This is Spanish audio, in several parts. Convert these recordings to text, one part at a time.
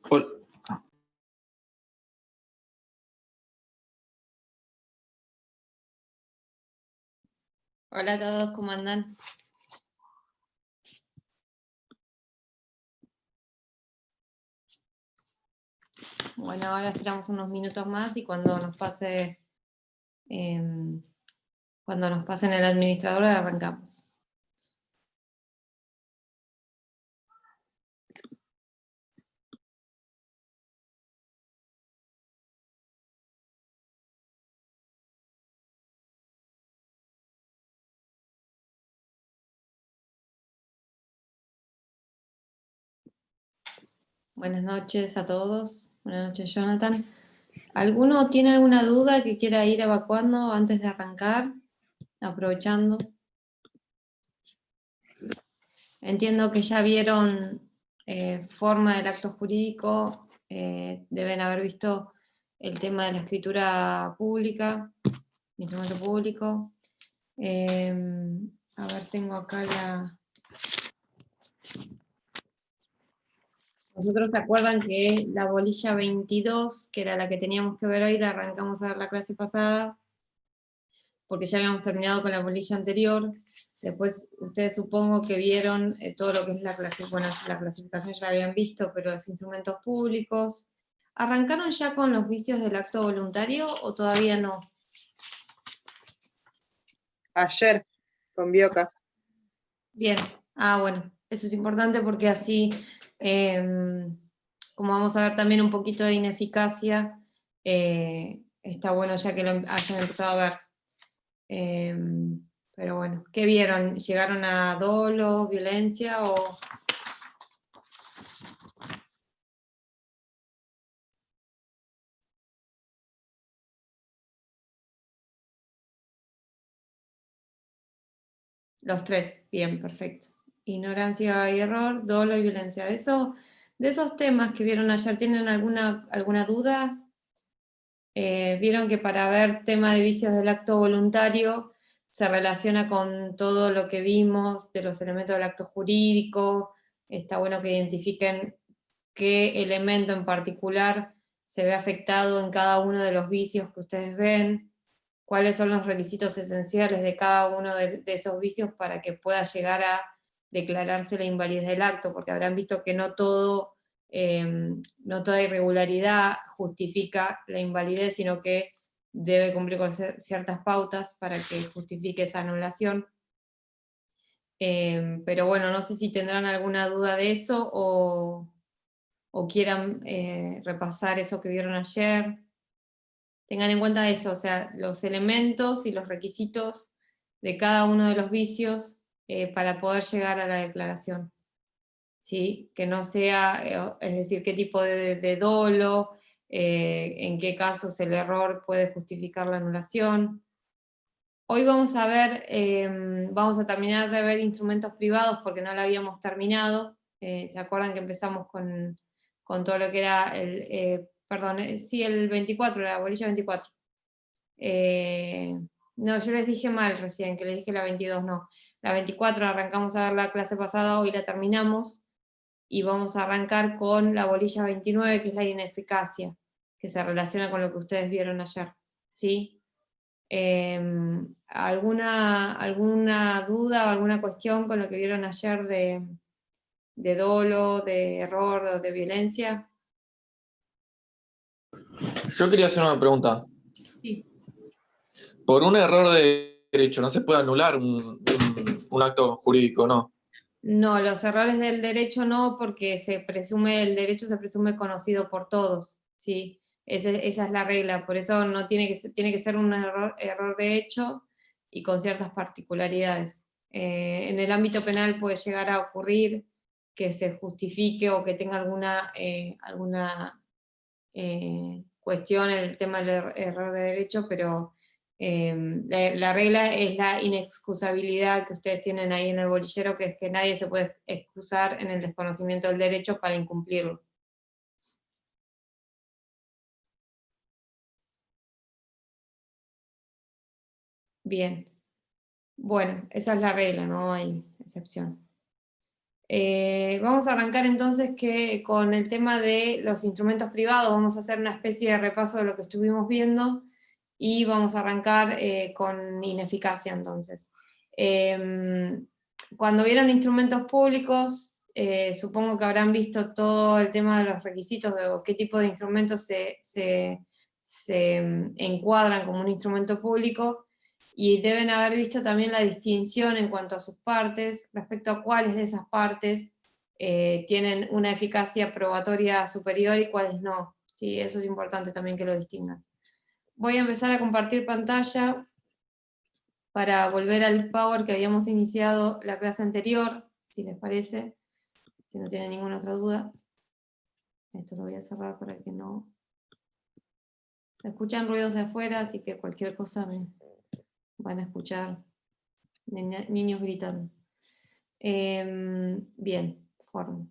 Hol- Hola a todos, ¿cómo andan? Bueno, ahora esperamos unos minutos más y cuando nos pase, cuando nos pasen el administrador arrancamos. Buenas noches a todos. Buenas noches, Jonathan. ¿Alguno tiene alguna duda que quiera ir evacuando antes de arrancar? Aprovechando. Entiendo que ya vieron forma del acto jurídico, deben haber visto el tema de la escritura pública, instrumento público. A ver, tengo acá la... Nosotros se acuerdan que la bolilla 22, que era la que teníamos que ver hoy, la arrancamos a ver la clase pasada, porque ya habíamos terminado con la bolilla anterior. Después ustedes supongo que vieron todo lo que es la clasificación, bueno, la clasificación ya la habían visto, pero los instrumentos públicos. ¿Arrancaron ya con los vicios del acto voluntario o todavía no? Ayer, con Bioca. Bien, bueno, eso es importante porque así, como vamos a ver también un poquito de ineficacia, está bueno ya que lo hayan empezado a ver. Pero bueno, ¿qué vieron? ¿Llegaron a dolo, violencia o...? Los tres, bien, perfecto. Ignorancia y error, dolo y violencia. De esos temas que vieron ayer, ¿tienen alguna duda? Vieron que para ver tema de vicios del acto voluntario se relaciona con todo lo que vimos de los elementos del acto jurídico. Está bueno que identifiquen qué elemento en particular se ve afectado en cada uno de los vicios que ustedes ven, cuáles son los requisitos esenciales de cada uno de esos vicios para que pueda llegar a declararse la invalidez del acto, porque habrán visto que no toda irregularidad justifica la invalidez, sino que debe cumplir con ciertas pautas para que justifique esa anulación. Pero bueno, no sé si tendrán alguna duda de eso o quieran repasar eso que vieron ayer. Tengan en cuenta eso, o sea, los elementos y los requisitos de cada uno de los vicios para poder llegar a la declaración. ¿Sí? Que no sea, es decir, qué tipo de dolo, en qué casos el error puede justificar la anulación. Hoy vamos a ver, vamos a terminar de ver instrumentos privados porque no lo habíamos terminado. ¿Se acuerdan que empezamos con todo lo que era sí, el 24, la bolilla 24? No, yo les dije mal recién, que les dije la 22, no. La 24 arrancamos a ver la clase pasada, hoy la terminamos, y vamos a arrancar con la bolilla 29, que es la ineficacia, que se relaciona con lo que ustedes vieron ayer, ¿sí? ¿Alguna duda o alguna cuestión con lo que vieron ayer de dolo, de error o de violencia? Yo quería hacer una pregunta. Sí. Por un error de derecho, ¿no se puede anular un acto jurídico, no? No, los errores del derecho no, porque el derecho se presume conocido por todos, ¿sí? Esa es la regla, por eso no tiene que ser un error de hecho y con ciertas particularidades. En el ámbito penal puede llegar a ocurrir que se justifique o que tenga alguna cuestión en el tema del error de derecho, pero la regla es la inexcusabilidad que ustedes tienen ahí en el bolillero, que es que nadie se puede excusar en el desconocimiento del derecho para incumplirlo. Bien. Bueno, esa es la regla, no hay excepción. Vamos a arrancar entonces con el tema de los instrumentos privados, vamos a hacer una especie de repaso de lo que estuvimos viendo, y vamos a arrancar con ineficacia entonces. Cuando vieron instrumentos públicos, supongo que habrán visto todo el tema de los requisitos de qué tipo de instrumentos se encuadran como un instrumento público, y deben haber visto también la distinción en cuanto a sus partes, respecto a cuáles de esas partes tienen una eficacia probatoria superior y cuáles no. Sí, eso es importante también que lo distingan. Voy a empezar a compartir pantalla para volver al Power que habíamos iniciado la clase anterior, si les parece, si no tienen ninguna otra duda. Esto lo voy a cerrar para que no... Se escuchan ruidos de afuera, así que cualquier cosa me van a escuchar niños gritando. Bien, forma.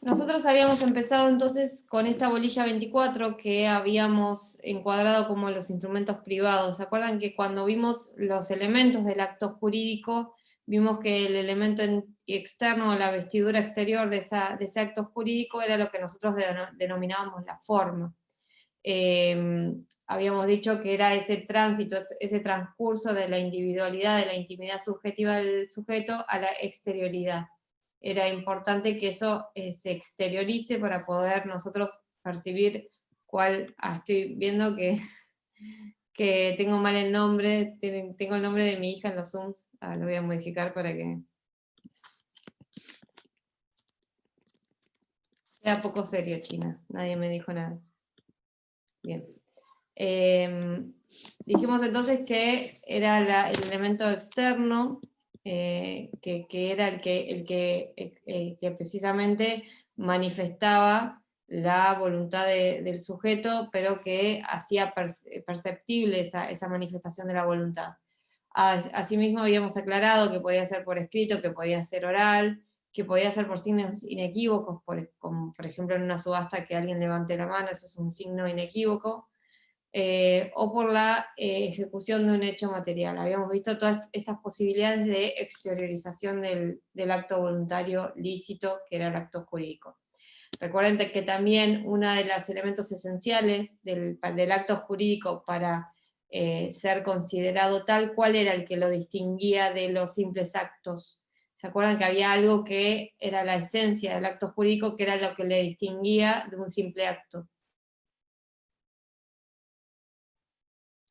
Nosotros habíamos empezado entonces con esta bolilla 24 que habíamos encuadrado como los instrumentos privados. ¿Se acuerdan que cuando vimos los elementos del acto jurídico, vimos que el elemento externo o la vestidura exterior de ese acto jurídico era lo que nosotros denominábamos la forma? Habíamos dicho que era ese tránsito, ese transcurso de la individualidad, de la intimidad subjetiva del sujeto a la exterioridad. Era importante que eso se exteriorice para poder nosotros percibir cuál... estoy viendo que, que tengo mal el nombre, tengo el nombre de mi hija en los Zooms, lo voy a modificar para que sea poco serio, China, nadie me dijo nada. Bien. Dijimos entonces que era el elemento externo, que era el que precisamente manifestaba la voluntad del sujeto, pero que hacía perceptible esa manifestación de la voluntad. Asimismo habíamos aclarado que podía ser por escrito, que podía ser oral, que podía ser por signos inequívocos, como por ejemplo en una subasta que alguien levante la mano, eso es un signo inequívoco. O por la ejecución de un hecho material. Habíamos visto todas estas posibilidades de exteriorización del acto voluntario lícito, que era el acto jurídico. Recuerden que también uno de los elementos esenciales del acto jurídico para ser considerado tal, ¿cuál era el que lo distinguía de los simples actos? ¿Se acuerdan que había algo que era la esencia del acto jurídico, que era lo que le distinguía de un simple acto?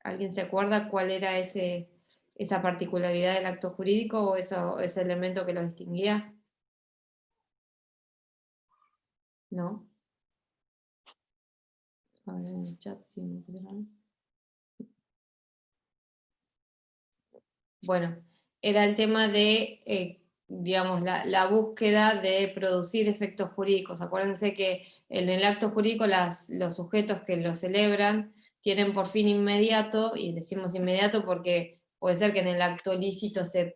¿Alguien se acuerda cuál era esa particularidad del acto jurídico o ese elemento que lo distinguía? ¿No? A ver en el chat si me pudieron. Bueno, era el tema de, digamos, la búsqueda de producir efectos jurídicos. Acuérdense que en el acto jurídico los sujetos que lo celebran tienen por fin inmediato, y decimos inmediato porque puede ser que en el acto lícito se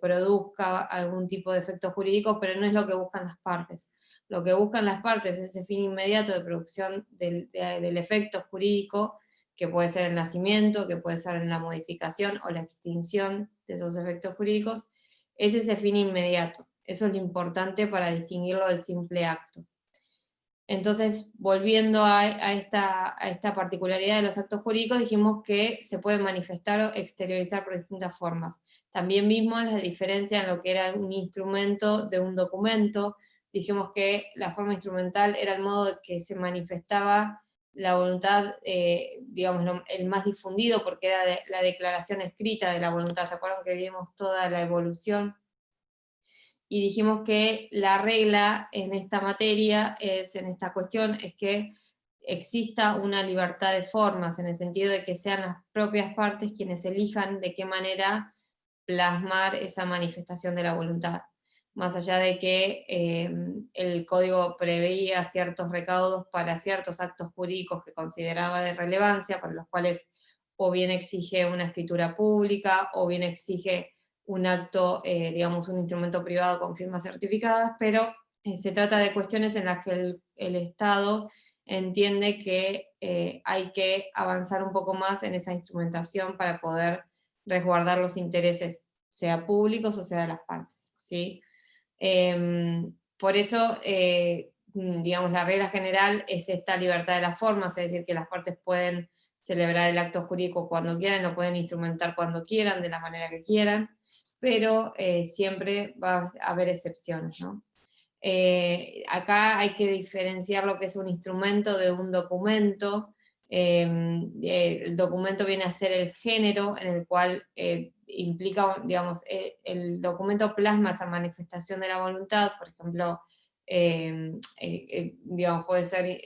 produzca algún tipo de efecto jurídico, pero no es lo que buscan las partes. Lo que buscan las partes es ese fin inmediato de producción del efecto jurídico, que puede ser el nacimiento, que puede ser en la modificación o la extinción de esos efectos jurídicos, es ese fin inmediato. Eso es lo importante para distinguirlo del simple acto. Entonces, volviendo a esta particularidad de los actos jurídicos, dijimos que se pueden manifestar o exteriorizar por distintas formas. También vimos la diferencia en lo que era un instrumento de un documento. Dijimos que la forma instrumental era el modo de que se manifestaba la voluntad, digamos, el más difundido, porque era la declaración escrita de la voluntad. ¿Se acuerdan que vimos toda la evolución? Y dijimos que la regla en esta materia, en esta cuestión, es que exista una libertad de formas, en el sentido de que sean las propias partes quienes elijan de qué manera plasmar esa manifestación de la voluntad. Más allá de que el código preveía ciertos recaudos para ciertos actos jurídicos que consideraba de relevancia, para los cuales o bien exige una escritura pública, o bien exige un acto, digamos, un instrumento privado con firmas certificadas, pero se trata de cuestiones en las que el Estado entiende que hay que avanzar un poco más en esa instrumentación para poder resguardar los intereses, sea públicos o sea de las partes, ¿sí? Por eso, digamos, la regla general es esta libertad de las formas, es decir, que las partes pueden celebrar el acto jurídico cuando quieran, lo pueden instrumentar cuando quieran, de la manera que quieran, pero siempre va a haber excepciones, ¿no? Acá hay que diferenciar lo que es un instrumento de un documento. El documento viene a ser el género en el cual implica, digamos, el documento plasma esa manifestación de la voluntad, por ejemplo, digamos, puede ser,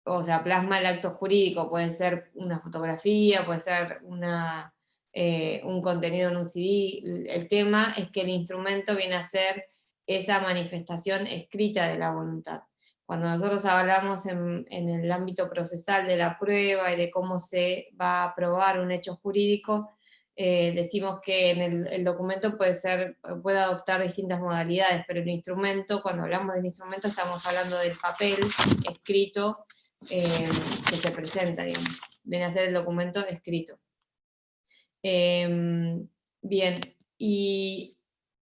o sea, plasma el acto jurídico, puede ser una fotografía, puede ser un contenido en un CD. El tema es que el instrumento viene a ser esa manifestación escrita de la voluntad. Cuando nosotros hablamos en el ámbito procesal de la prueba y de cómo se va a probar un hecho jurídico, decimos que en el documento puede adoptar distintas modalidades, pero el instrumento, cuando hablamos del instrumento, estamos hablando del papel escrito que se presenta, digamos. Viene a ser el documento escrito. Bien, y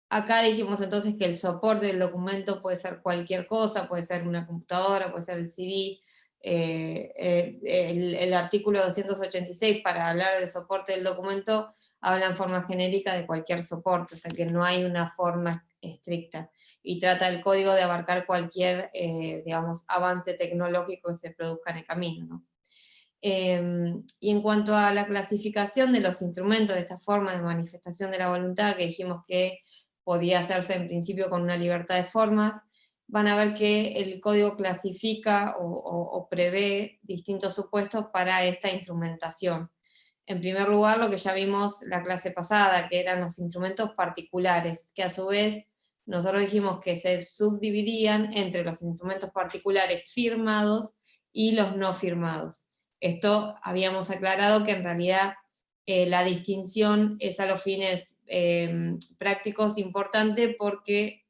acá dijimos entonces que el soporte del documento puede ser cualquier cosa, puede ser una computadora, puede ser el CD. El artículo 286 para hablar del soporte del documento habla en forma genérica de cualquier soporte, o sea que no hay una forma estricta, y trata el código de abarcar cualquier, digamos, avance tecnológico que se produzca en el camino, ¿no? Y en cuanto a la clasificación de los instrumentos de esta forma de manifestación de la voluntad, que dijimos que podía hacerse en principio con una libertad de formas, van a ver que el código clasifica o prevé distintos supuestos para esta instrumentación. En primer lugar, lo que ya vimos la clase pasada, que eran los instrumentos particulares, que a su vez nosotros dijimos que se subdividían entre los instrumentos particulares firmados y los no firmados. Esto habíamos aclarado que en realidad la distinción es a los fines prácticos importante, porque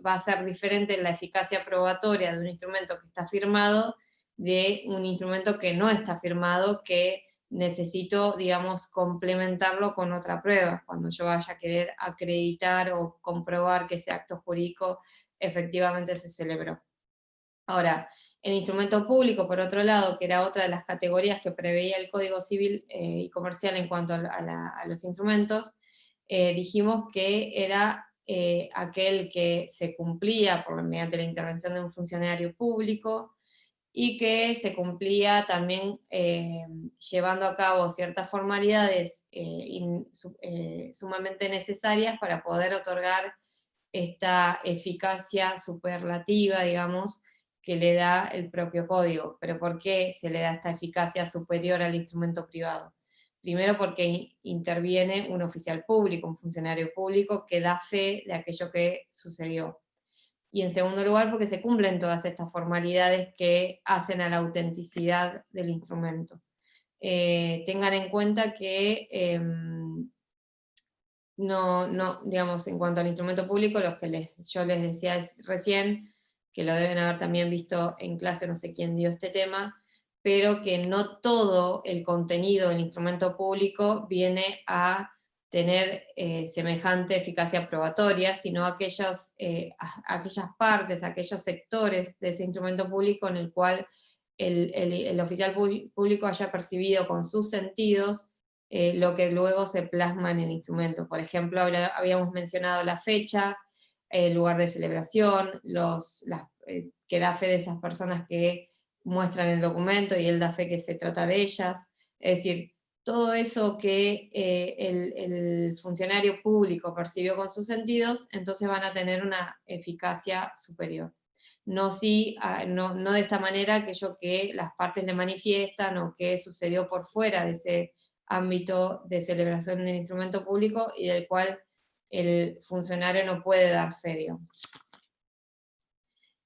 va a ser diferente la eficacia probatoria de un instrumento que está firmado de un instrumento que no está firmado, que necesito, digamos, complementarlo con otra prueba, cuando yo vaya a querer acreditar o comprobar que ese acto jurídico efectivamente se celebró. Ahora, el instrumento público, por otro lado, que era otra de las categorías que preveía el Código Civil y Comercial en cuanto a los instrumentos, dijimos que era aquel que se cumplía mediante la intervención de un funcionario público, y que se cumplía también llevando a cabo ciertas formalidades sumamente necesarias para poder otorgar esta eficacia superlativa, digamos, que le da el propio código. ¿Pero por qué se le da esta eficacia superior al instrumento privado? Primero porque interviene un oficial público, un funcionario público que da fe de aquello que sucedió. Y en segundo lugar porque se cumplen todas estas formalidades que hacen a la autenticidad del instrumento. Tengan en cuenta que digamos, en cuanto al instrumento público, yo les decía recién, que lo deben haber también visto en clase, no sé quién dio este tema, pero que no todo el contenido del instrumento público viene a tener semejante eficacia probatoria, sino aquellas partes, aquellos sectores de ese instrumento público en el cual el oficial público haya percibido con sus sentidos lo que luego se plasma en el instrumento. Por ejemplo, habíamos mencionado la fecha, el lugar de celebración, que da fe de esas personas que muestran el documento, y él da fe que se trata de ellas. Es decir, todo eso que el funcionario público percibió con sus sentidos, entonces van a tener una eficacia superior. No de esta manera aquello que las partes le manifiestan o que sucedió por fuera de ese ámbito de celebración del instrumento público y del cual el funcionario no puede dar fe, digamos.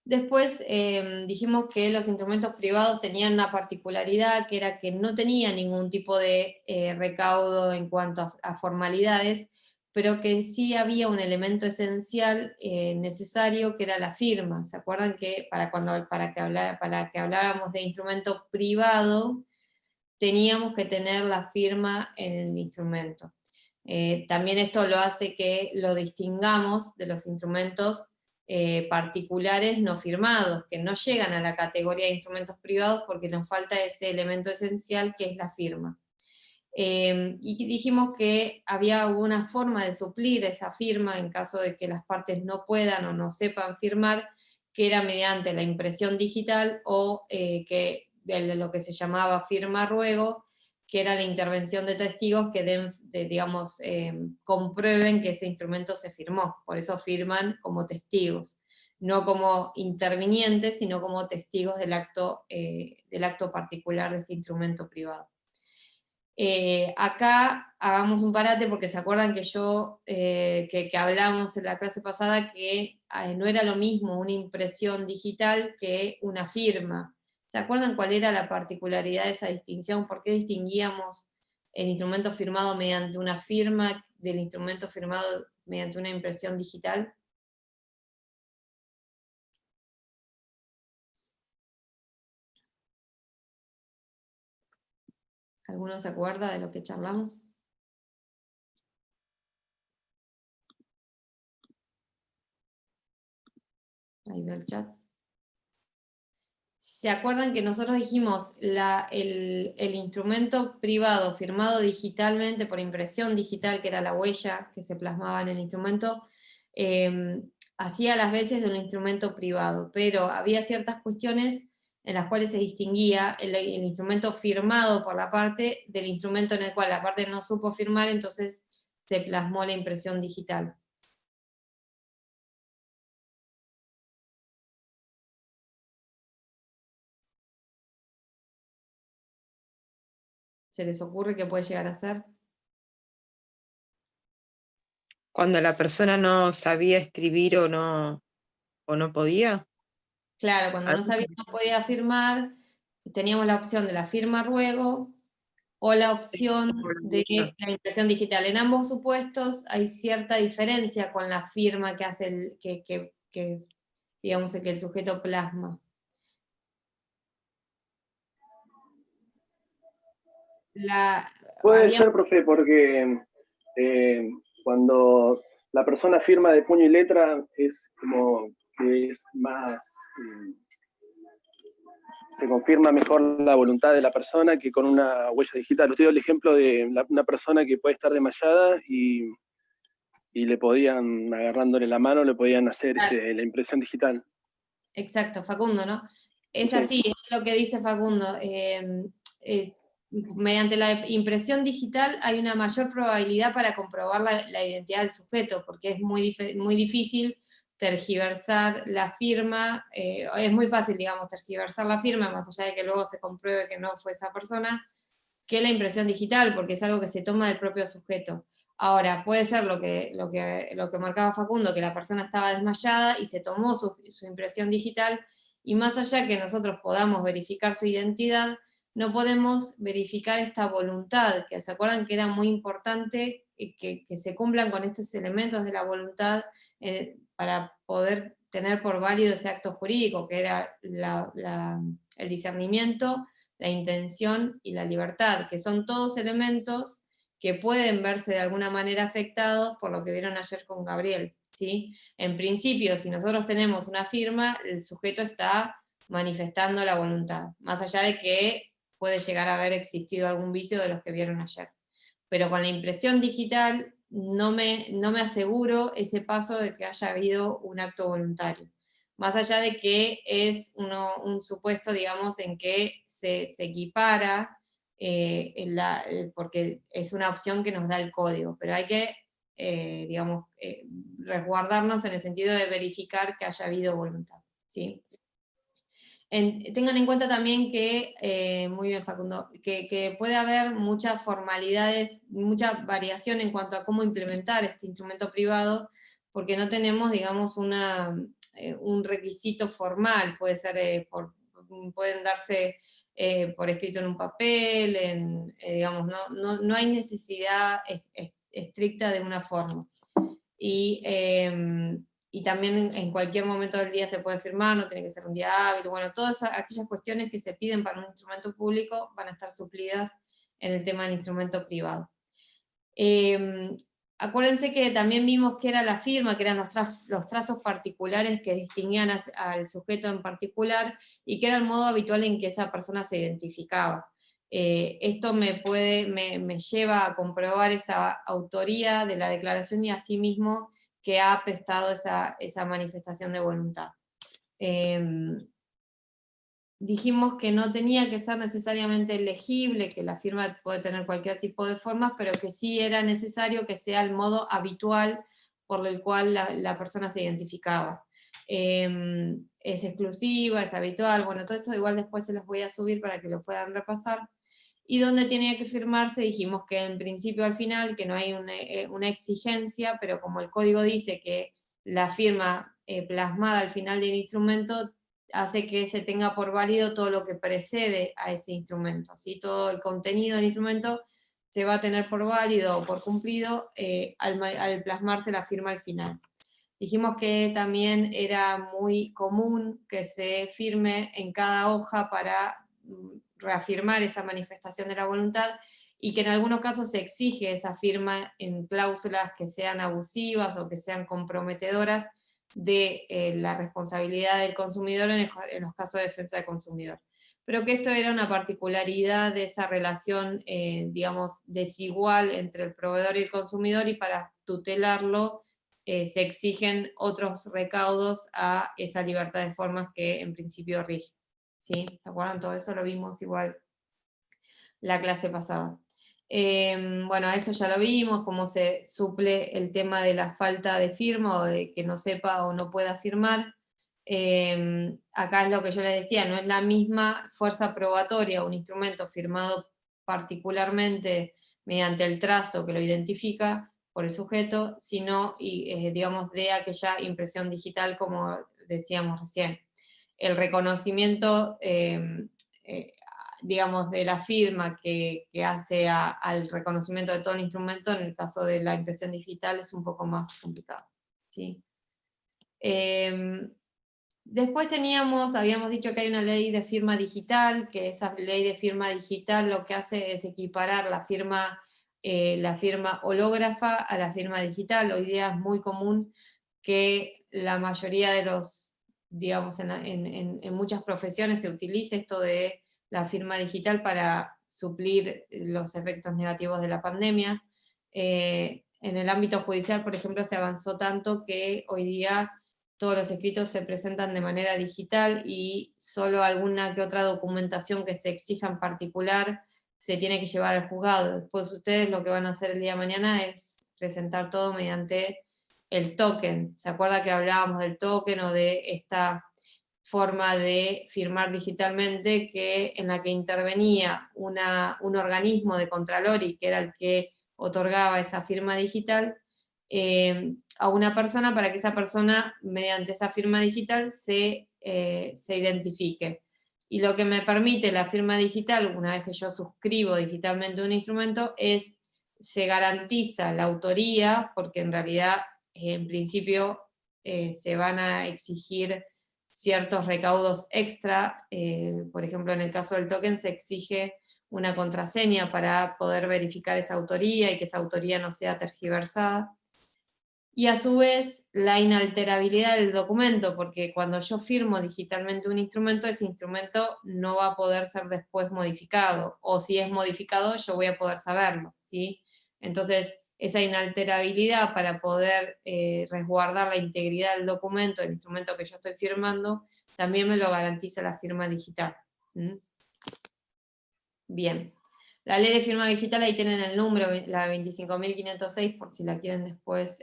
Después dijimos que los instrumentos privados tenían una particularidad, que era que no tenían ningún tipo de recaudo en cuanto a formalidades, pero que sí había un elemento esencial necesario, que era la firma. ¿Se acuerdan que para que habláramos de instrumento privado, teníamos que tener la firma en el instrumento? También esto lo hace que lo distingamos de los instrumentos particulares no firmados, que no llegan a la categoría de instrumentos privados porque nos falta ese elemento esencial que es la firma. Y dijimos que había una forma de suplir esa firma en caso de que las partes no puedan o no sepan firmar, que era mediante la impresión digital o que de lo que se llamaba firma ruego, que era la intervención de testigos que digamos, comprueben que ese instrumento se firmó. Por eso firman como testigos, no como intervinientes, sino como testigos del acto particular de este instrumento privado. Acá hagamos un parate porque se acuerdan que que hablamos en la clase pasada que no era lo mismo una impresión digital que una firma. ¿Se acuerdan cuál era la particularidad de esa distinción? ¿Por qué distinguíamos el instrumento firmado mediante una firma del instrumento firmado mediante una impresión digital? ¿Alguno se acuerda de lo que charlamos? Ahí ve el chat. ¿Se acuerdan que nosotros dijimos el instrumento privado firmado digitalmente por impresión digital, que era la huella que se plasmaba en el instrumento, hacía las veces de un instrumento privado, pero había ciertas cuestiones en las cuales se distinguía el instrumento firmado por la parte del instrumento en el cual la parte no supo firmar, entonces se plasmó la impresión digital. ¿Se les ocurre qué puede llegar a ser? Cuando la persona no sabía escribir o no podía. Claro, cuando no sabía no podía firmar, teníamos la opción de la firma ruego o la opción de la impresión digital. En ambos supuestos hay cierta diferencia con la firma que hace digamos, que el sujeto plasma. Puede ser, profe, porque cuando la persona firma de puño y letra es como que es más, se confirma mejor la voluntad de la persona que con una huella digital. Usted dio el ejemplo de una persona que puede estar desmayada y le podían, agarrándole la mano, le podían hacer la impresión digital. Exacto, Facundo, ¿no? Es así, es lo que dice Facundo. Mediante la impresión digital hay una mayor probabilidad para comprobar la identidad del sujeto, porque es muy difícil tergiversar la firma, es muy fácil, digamos, tergiversar la firma, más allá de que luego se compruebe que no fue esa persona, que la impresión digital, porque es algo que se toma del propio sujeto. Ahora, puede ser lo que marcaba Facundo, que la persona estaba desmayada y se tomó su impresión digital, y más allá que nosotros podamos verificar su identidad, no podemos verificar esta voluntad, que se acuerdan que era muy importante que se cumplan con estos elementos de la voluntad para poder tener por válido ese acto jurídico, que era el discernimiento, la intención y la libertad, que son todos elementos que pueden verse de alguna manera afectados por lo que vieron ayer con Gabriel, ¿sí? En principio, si nosotros tenemos una firma, el sujeto está manifestando la voluntad, más allá de que puede llegar a haber existido algún vicio de los que vieron ayer. Pero con la impresión digital no me aseguro ese paso de que haya habido un acto voluntario. Más allá de que es un supuesto, digamos, en que se equipara, porque es una opción que nos da el código, pero hay que, digamos, resguardarnos en el sentido de verificar que haya habido voluntad, ¿sí? Tengan en cuenta también que, muy bien Facundo, que puede haber muchas formalidades, mucha variación en cuanto a cómo implementar este instrumento privado, porque no tenemos, digamos, un requisito formal, puede ser pueden darse por escrito en un papel, digamos, no hay necesidad estricta de una forma. Y también en cualquier momento del día se puede firmar, no tiene que ser un día hábil. Bueno, todas aquellas cuestiones que se piden para un instrumento público van a estar suplidas en el tema del instrumento privado. Acuérdense que también vimos que era la firma, que eran los trazos particulares que distinguían al sujeto en particular, y que era el modo habitual en que esa persona se identificaba. Esto me lleva a comprobar esa autoría de la declaración y asimismo que ha prestado esa manifestación de voluntad. Dijimos que no tenía que ser necesariamente legible, que la firma puede tener cualquier tipo de formas, pero que sí era necesario que sea el modo habitual por el cual la persona se identificaba. Es exclusiva, es habitual, bueno, todo esto igual después se los voy a subir para que lo puedan repasar. Y donde tenía que firmarse, dijimos que en principio al final, que no hay una exigencia, pero como el código dice que la firma plasmada al final del instrumento hace que se tenga por válido todo lo que precede a ese instrumento, ¿sí? Todo el contenido del instrumento se va a tener por válido o por cumplido al plasmarse la firma al final. Dijimos que también era muy común que se firme en cada hoja para reafirmar esa manifestación de la voluntad, y que en algunos casos se exige esa firma en cláusulas que sean abusivas o que sean comprometedoras de la responsabilidad del consumidor en los casos de defensa del consumidor. Pero que esto era una particularidad de esa relación, digamos, desigual entre el proveedor y el consumidor, y para tutelarlo se exigen otros recaudos a esa libertad de formas que en principio rige. ¿Sí? ¿Se acuerdan? Todo eso lo vimos igual la clase pasada. Bueno, esto ya lo vimos, cómo se suple el tema de la falta de firma o de que no sepa o no pueda firmar. Acá es lo que yo les decía, no es la misma fuerza probatoria un instrumento firmado particularmente mediante el trazo que lo identifica por el sujeto, sino, digamos, de aquella impresión digital, como decíamos recién. El reconocimiento, digamos, de la firma que hace al reconocimiento de todo el instrumento, en el caso de la impresión digital es un poco más complicado, ¿sí? Después habíamos dicho que hay una ley de firma digital, que esa ley de firma digital lo que hace es equiparar la firma hológrafa a la firma digital. Hoy día es muy común que la mayoría de los, digamos, en muchas profesiones se utilice esto de la firma digital para suplir los efectos negativos de la pandemia. En el ámbito judicial, por ejemplo, se avanzó tanto que hoy día todos los escritos se presentan de manera digital y solo alguna que otra documentación que se exija en particular se tiene que llevar al juzgado. Después ustedes lo que van a hacer el día de mañana es presentar todo mediante el token. ¿Se acuerda que hablábamos del token o de esta forma de firmar digitalmente en la que intervenía un organismo de Contralori, que era el que otorgaba esa firma digital, a una persona para que esa persona, mediante esa firma digital, se identifique? Y lo que me permite la firma digital, una vez que yo suscribo digitalmente un instrumento, se garantiza la autoría, porque en realidad, en principio, se van a exigir ciertos recaudos extra. Por ejemplo, en el caso del token se exige una contraseña para poder verificar esa autoría y que esa autoría no sea tergiversada. Y a su vez, la inalterabilidad del documento, porque cuando yo firmo digitalmente un instrumento, ese instrumento no va a poder ser después modificado, o si es modificado, yo voy a poder saberlo, ¿sí? Entonces, esa inalterabilidad para poder resguardar la integridad del documento, del instrumento que yo estoy firmando, también me lo garantiza la firma digital. Bien. La ley de firma digital, ahí tienen el número, la 25.506, por si la quieren después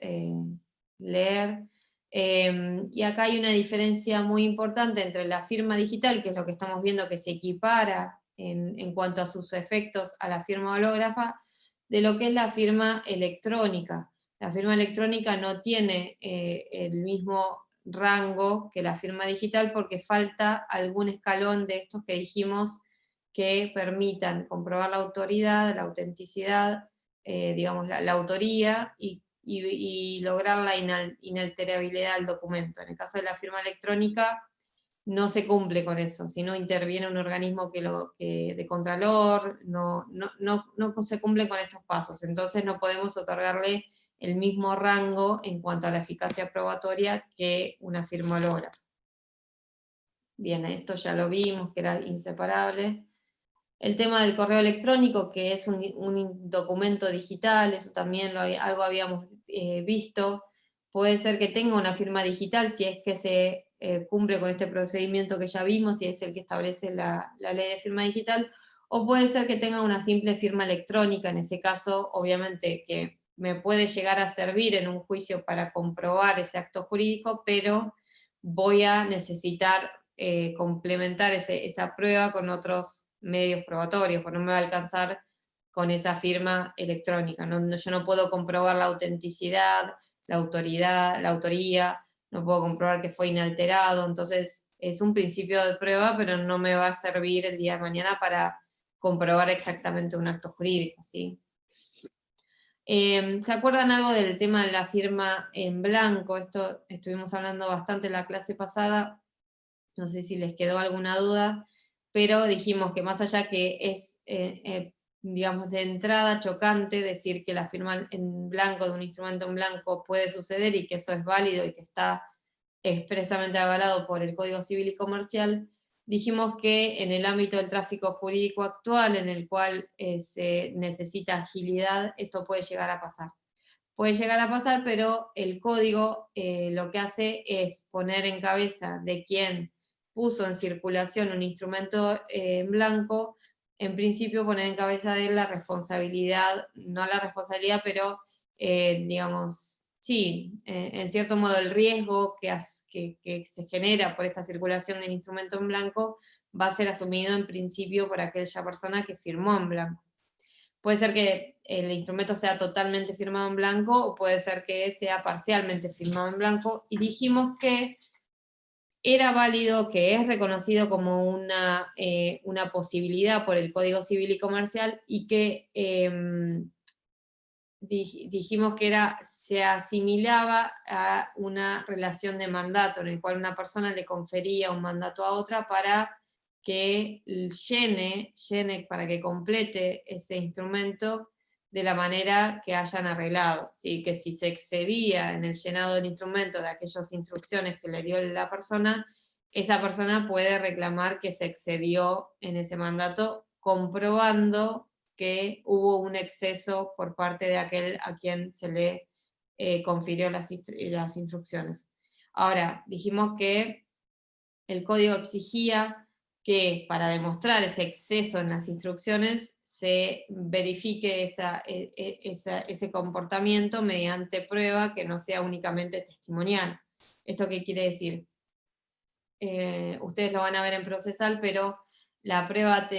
leer. Y acá hay una diferencia muy importante entre la firma digital, que es lo que estamos viendo que se equipara en cuanto a sus efectos a la firma hológrafa, de lo que es la firma electrónica. La firma electrónica no tiene el mismo rango que la firma digital porque falta algún escalón de estos que dijimos que permitan comprobar la autoridad, la autenticidad digamos, la autoría y lograr la inalterabilidad del documento. En el caso de la firma electrónica, no se cumple con eso, si no interviene un organismo de contralor, no se cumple con estos pasos, entonces no podemos otorgarle el mismo rango en cuanto a la eficacia probatoria que una firma hológrafa. Bien, esto ya lo vimos, que era inseparable. El tema del correo electrónico, que es un documento digital, eso también algo habíamos visto. Puede ser que tenga una firma digital si es que se cumple con este procedimiento que ya vimos, si es el que establece la ley de firma digital, o puede ser que tenga una simple firma electrónica. En ese caso, obviamente que me puede llegar a servir en un juicio para comprobar ese acto jurídico, pero voy a necesitar complementar esa prueba con otros medios probatorios, porque no me va a alcanzar con esa firma electrónica. Yo no puedo comprobar la autenticidad, la autoría, no puedo comprobar que fue inalterado, entonces es un principio de prueba, pero no me va a servir el día de mañana para comprobar exactamente un acto jurídico, ¿sí? ¿Se acuerdan algo del tema de la firma en blanco? Esto estuvimos hablando bastante en la clase pasada, no sé si les quedó alguna duda, pero dijimos que más allá que es, digamos, de entrada chocante decir que la firma en blanco de un instrumento en blanco puede suceder y que eso es válido y que está expresamente avalado por el Código Civil y Comercial, dijimos que en el ámbito del tráfico jurídico actual, en el cual se necesita agilidad, esto puede llegar a pasar. Puede llegar a pasar, pero el código lo que hace es poner en cabeza de quien puso en circulación un instrumento en blanco, en principio poner en cabeza de él la responsabilidad, no la responsabilidad, pero digamos, sí, en cierto modo el riesgo que se genera por esta circulación del instrumento en blanco va a ser asumido en principio por aquella persona que firmó en blanco. Puede ser que el instrumento sea totalmente firmado en blanco, o puede ser que sea parcialmente firmado en blanco, y dijimos que era válido, que es reconocido como una posibilidad por el Código Civil y Comercial, y que dijimos que se asimilaba a una relación de mandato, en el cual una persona le confería un mandato a otra para que llene, para que complete ese instrumento de la manera que hayan arreglado, ¿sí? Que si se excedía en el llenado del instrumento de aquellas instrucciones que le dio la persona, esa persona puede reclamar que se excedió en ese mandato, comprobando que hubo un exceso por parte de aquel a quien se le confirió las instrucciones. Ahora, dijimos que el código exigía que para demostrar ese exceso en las instrucciones se verifique ese comportamiento mediante prueba que no sea únicamente testimonial. ¿Esto qué quiere decir? Ustedes lo van a ver en procesal, pero la prueba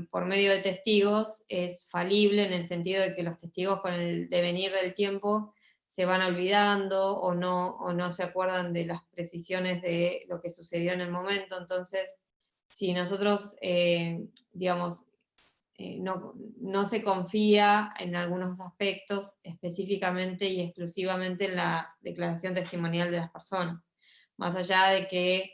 por medio de testigos es falible en el sentido de que los testigos con el devenir del tiempo se van olvidando o no se acuerdan de las precisiones de lo que sucedió en el momento. Entonces, si nosotros, digamos, no se confía en algunos aspectos específicamente y exclusivamente en la declaración testimonial de las personas, más allá de que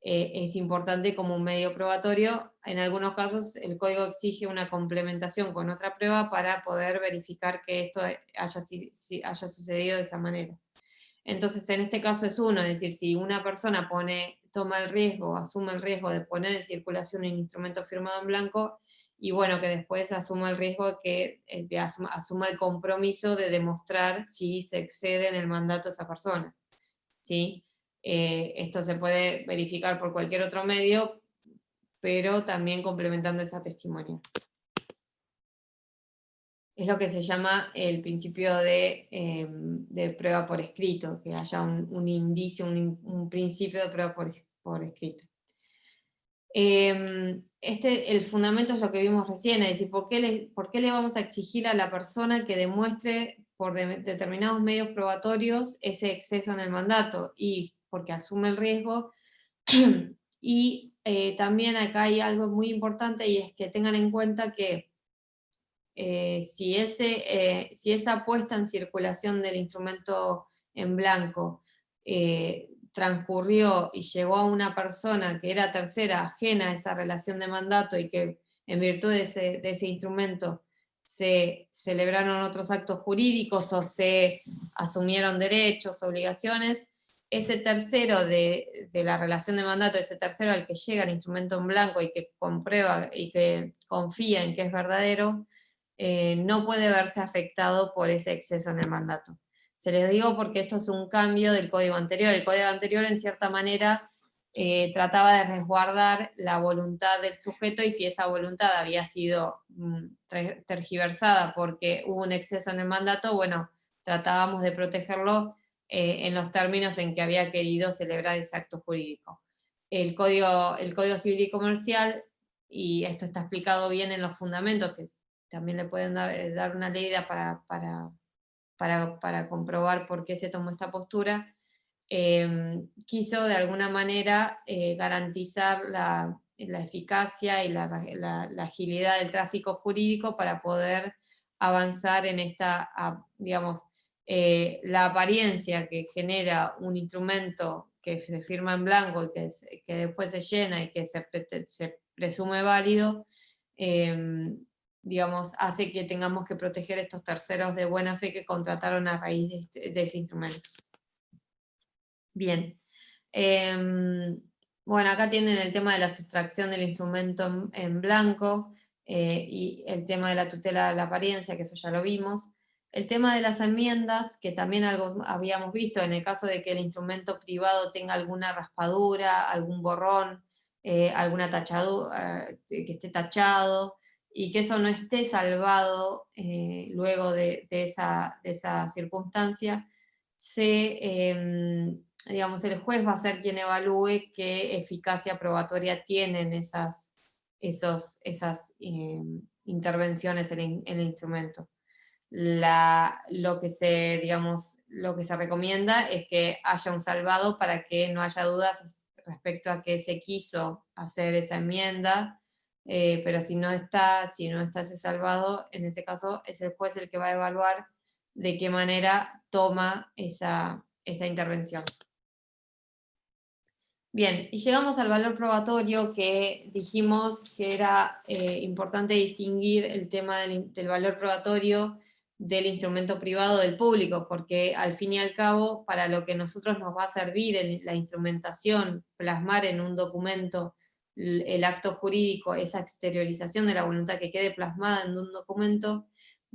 es importante como un medio probatorio, en algunos casos el código exige una complementación con otra prueba para poder verificar que esto haya sucedido de esa manera. Entonces, en este caso es uno, es decir, si una persona toma el riesgo, asume el riesgo de poner en circulación un instrumento firmado en blanco, y bueno, que después asuma el riesgo de asuma el compromiso de demostrar si se excede en el mandato de esa persona, ¿sí? Esto se puede verificar por cualquier otro medio, pero también complementando esa testimonia. Es lo que se llama el principio de prueba por escrito, que haya un indicio, un principio de prueba por escrito. El fundamento es lo que vimos recién, es decir, ¿por qué le vamos a exigir a la persona que demuestre por determinados medios probatorios ese exceso en el mandato? Y porque asume el riesgo. Y también acá hay algo muy importante, y es que tengan en cuenta que si esa puesta en circulación del instrumento en blanco transcurrió y llegó a una persona que era tercera, ajena a esa relación de mandato, y que en virtud de ese instrumento se celebraron otros actos jurídicos o se asumieron derechos, obligaciones, ese tercero de la relación de mandato, ese tercero al que llega el instrumento en blanco y que comprueba y que confía en que es verdadero, no puede verse afectado por ese exceso en el mandato. Se les digo porque esto es un cambio del código anterior. El código anterior, en cierta manera, trataba de resguardar la voluntad del sujeto, y si esa voluntad había sido tergiversada porque hubo un exceso en el mandato, bueno, tratábamos de protegerlo en los términos en que había querido celebrar ese acto jurídico. El Código Civil y Comercial, y esto está explicado bien en los fundamentos, que también le pueden dar una leída para comprobar por qué se tomó esta postura, quiso de alguna manera garantizar la eficacia y la agilidad del tráfico jurídico para poder avanzar en esta, digamos, la apariencia que genera un instrumento que se firma en blanco y que después se llena y que se presume válido, digamos, hace que tengamos que proteger estos terceros de buena fe que contrataron a raíz de ese instrumento. Bien. Bueno, acá tienen el tema de la sustracción del instrumento en blanco y el tema de la tutela de la apariencia, que eso ya lo vimos. El tema de las enmiendas, que también algo habíamos visto en el caso de que el instrumento privado tenga alguna raspadura, algún borrón, alguna tachadura, que esté tachado, y que eso no esté salvado luego de esa circunstancia, digamos, el juez va a ser quien evalúe qué eficacia probatoria tienen esas intervenciones en el instrumento. Lo que se recomienda es que haya un salvado para que no haya dudas respecto a que se quiso hacer esa enmienda, pero si no está ese salvado, en ese caso es el juez el que va a evaluar de qué manera toma esa intervención. Bien, y llegamos al valor probatorio, que dijimos que era importante distinguir el tema del valor probatorio del instrumento privado del público, porque al fin y al cabo, para lo que nosotros nos va a servir la instrumentación, plasmar en un documento el acto jurídico, esa exteriorización de la voluntad que quede plasmada en un documento,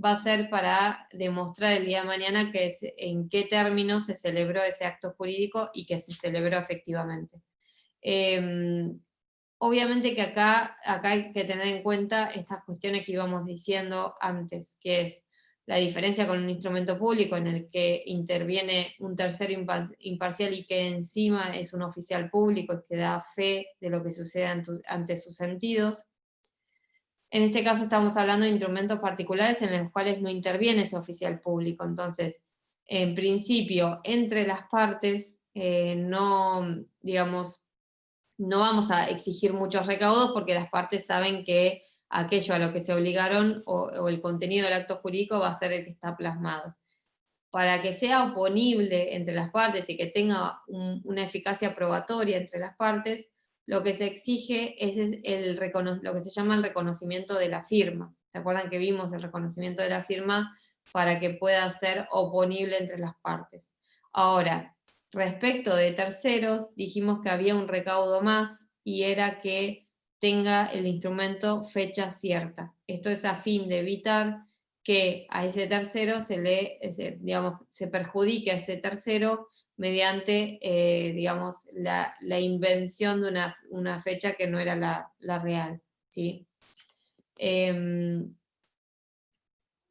va a ser para demostrar el día de mañana en qué términos se celebró ese acto jurídico y que se celebró efectivamente. Obviamente que acá hay que tener en cuenta estas cuestiones que íbamos diciendo antes, que es la diferencia con un instrumento público en el que interviene un tercero imparcial y que encima es un oficial público y que da fe de lo que sucede ante sus sentidos. En este caso estamos hablando de instrumentos particulares en los cuales no interviene ese oficial público. Entonces, en principio, entre las partes, no vamos a exigir muchos recaudos porque las partes saben que aquello a lo que se obligaron o el contenido del acto jurídico va a ser el que está plasmado. Para que sea oponible entre las partes y que tenga una eficacia probatoria entre las partes, lo que se exige es lo que se llama el reconocimiento de la firma. ¿Se acuerdan que vimos el reconocimiento de la firma para que pueda ser oponible entre las partes? Ahora, respecto de terceros, dijimos que había un recaudo más y era que tenga el instrumento fecha cierta. Esto es a fin de evitar que a ese tercero se perjudique a ese tercero mediante la invención de una fecha que no era la real, ¿sí?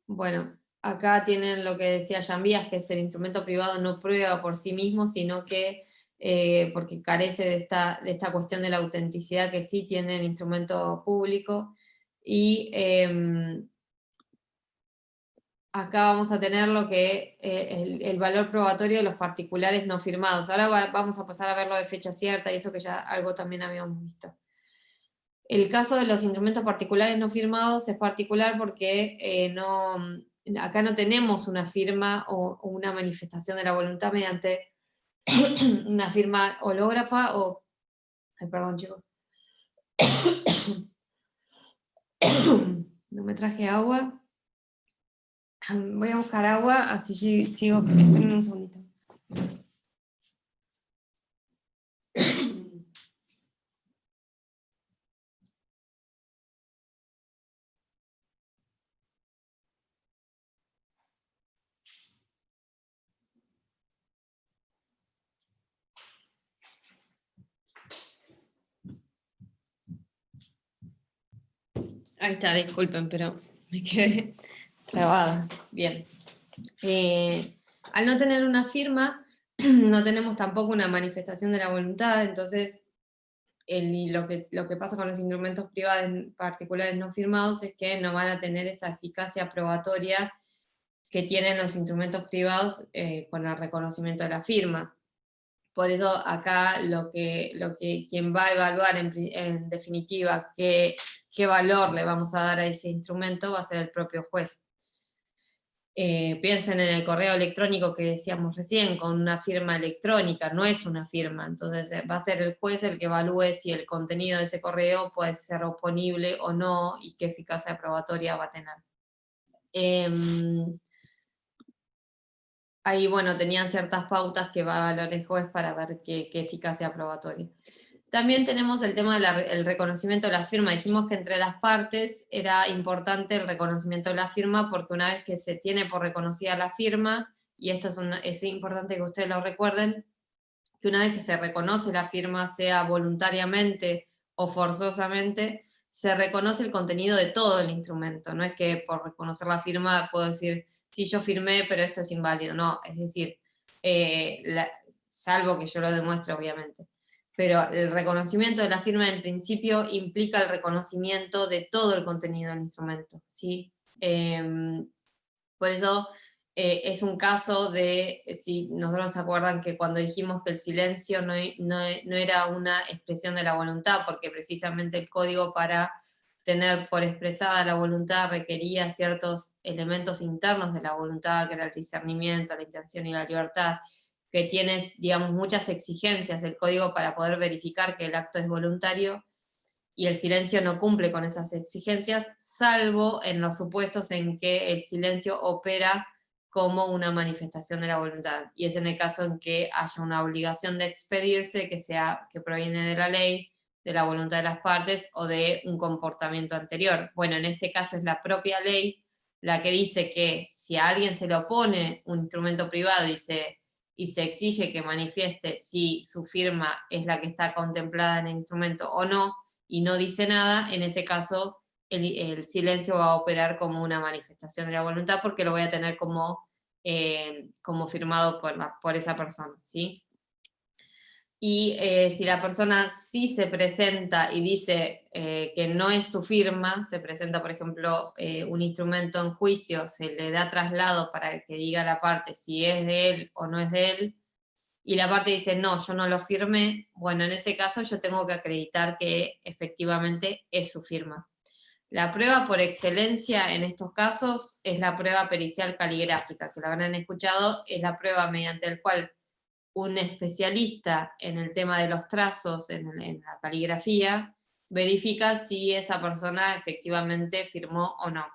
Bueno, acá tienen lo que decía Jean Vías, que es el instrumento privado no prueba por sí mismo, sino que porque carece de esta cuestión de la autenticidad que sí tiene el instrumento público. Y acá vamos a tener lo que el valor probatorio de los particulares no firmados. Ahora vamos a pasar a ver lo de fecha cierta y eso que ya algo también habíamos visto. El caso de los instrumentos particulares no firmados es particular porque acá no tenemos una firma o una manifestación de la voluntad mediante una firma hológrafa o... Ay, perdón, chicos. No me traje agua. Voy a buscar agua, así sigo. Esperen un segundito. Ahí está, disculpen, pero me quedé trabada. Bien. Al no tener una firma, no tenemos tampoco una manifestación de la voluntad, entonces lo que pasa con los instrumentos privados particulares no firmados es que no van a tener esa eficacia probatoria que tienen los instrumentos privados con el reconocimiento de la firma. Por eso acá quien va a evaluar en definitiva qué valor le vamos a dar a ese instrumento va a ser el propio juez. Piensen en el correo electrónico que decíamos recién, con una firma electrónica, no es una firma, entonces va a ser el juez el que evalúe si el contenido de ese correo puede ser oponible o no, y qué eficacia probatoria va a tener. Ahí, bueno, tenían ciertas pautas que va a valorar el juez para ver qué eficacia probatoria. También tenemos el tema del reconocimiento de la firma. Dijimos que entre las partes era importante el reconocimiento de la firma, porque una vez que se tiene por reconocida la firma, y esto es importante que ustedes lo recuerden, que una vez que se reconoce la firma, sea voluntariamente o forzosamente, se reconoce el contenido de todo el instrumento. No es que por reconocer la firma puedo decir, sí, yo firmé, pero esto es inválido. No, es decir, salvo que yo lo demuestre, obviamente. Pero el reconocimiento de la firma en principio implica el reconocimiento de todo el contenido del instrumento, ¿sí? Por eso es un caso de, si nosotros se acuerdan que cuando dijimos que el silencio no era una expresión de la voluntad, porque precisamente el código para tener por expresada la voluntad requería ciertos elementos internos de la voluntad, que era el discernimiento, la intención y la libertad, que tienes, digamos, muchas exigencias del código para poder verificar que el acto es voluntario, y el silencio no cumple con esas exigencias, salvo en los supuestos en que el silencio opera como una manifestación de la voluntad, y es en el caso en que haya una obligación de expedirse que proviene de la ley, de la voluntad de las partes, o de un comportamiento anterior. Bueno, en este caso es la propia ley la que dice que si a alguien se le opone un instrumento privado y se exige que manifieste si su firma es la que está contemplada en el instrumento o no, y no dice nada, en ese caso el silencio va a operar como una manifestación de la voluntad, porque lo voy a tener como firmado por esa persona, ¿sí? Y si la persona sí se presenta y dice que no es su firma, se presenta, por ejemplo, un instrumento en juicio, se le da traslado para que diga a la parte si es de él o no es de él, y la parte dice, no, yo no lo firmé, bueno, en ese caso yo tengo que acreditar que efectivamente es su firma. La prueba por excelencia en estos casos es la prueba pericial caligráfica, que la habrán escuchado, es la prueba mediante la cual un especialista en el tema de los trazos, en la caligrafía, verifica si esa persona efectivamente firmó o no.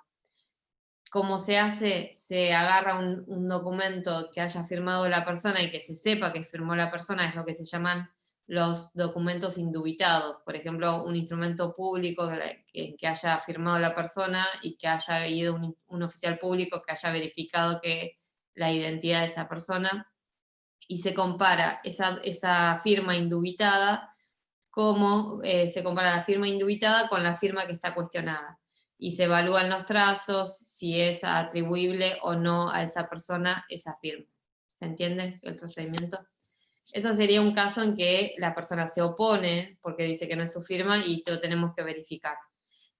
¿Cómo se hace? Se agarra un documento que haya firmado la persona y que se sepa que firmó la persona, es lo que se llaman los documentos indubitados. Por ejemplo, un instrumento público que haya firmado la persona y que haya ido un oficial público que haya verificado que la identidad de esa persona, y se compara esa firma indubitada se compara la firma indubitada con la firma que está cuestionada, y se evalúan los trazos, si es atribuible o no a esa persona esa firma. ¿Se entiende el procedimiento? Eso sería un caso en que la persona se opone porque dice que no es su firma y lo tenemos que verificar.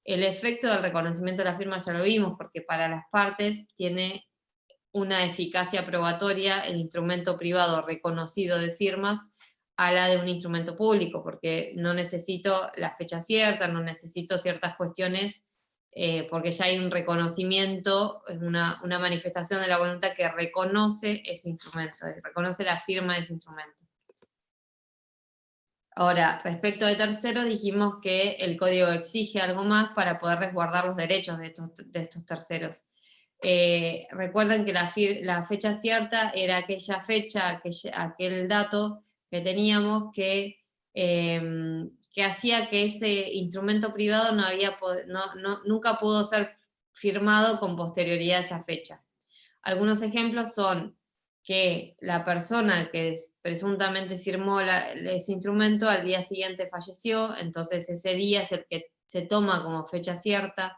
El efecto del reconocimiento de la firma ya lo vimos, porque para las partes tiene una eficacia probatoria el instrumento privado reconocido de firmas a la de un instrumento público, porque no necesito la fecha cierta, no necesito ciertas cuestiones, porque ya hay un reconocimiento, una manifestación de la voluntad que reconoce ese instrumento, reconoce la firma de ese instrumento. Ahora, respecto de terceros, dijimos que el código exige algo más para poder resguardar los derechos de estos terceros. Recuerden que la fecha cierta era aquella fecha, aquel dato que teníamos que hacía que ese instrumento privado nunca pudo ser firmado con posterioridad a esa fecha. Algunos ejemplos son que la persona que presuntamente firmó ese instrumento al día siguiente falleció, entonces ese día es el que se toma como fecha cierta,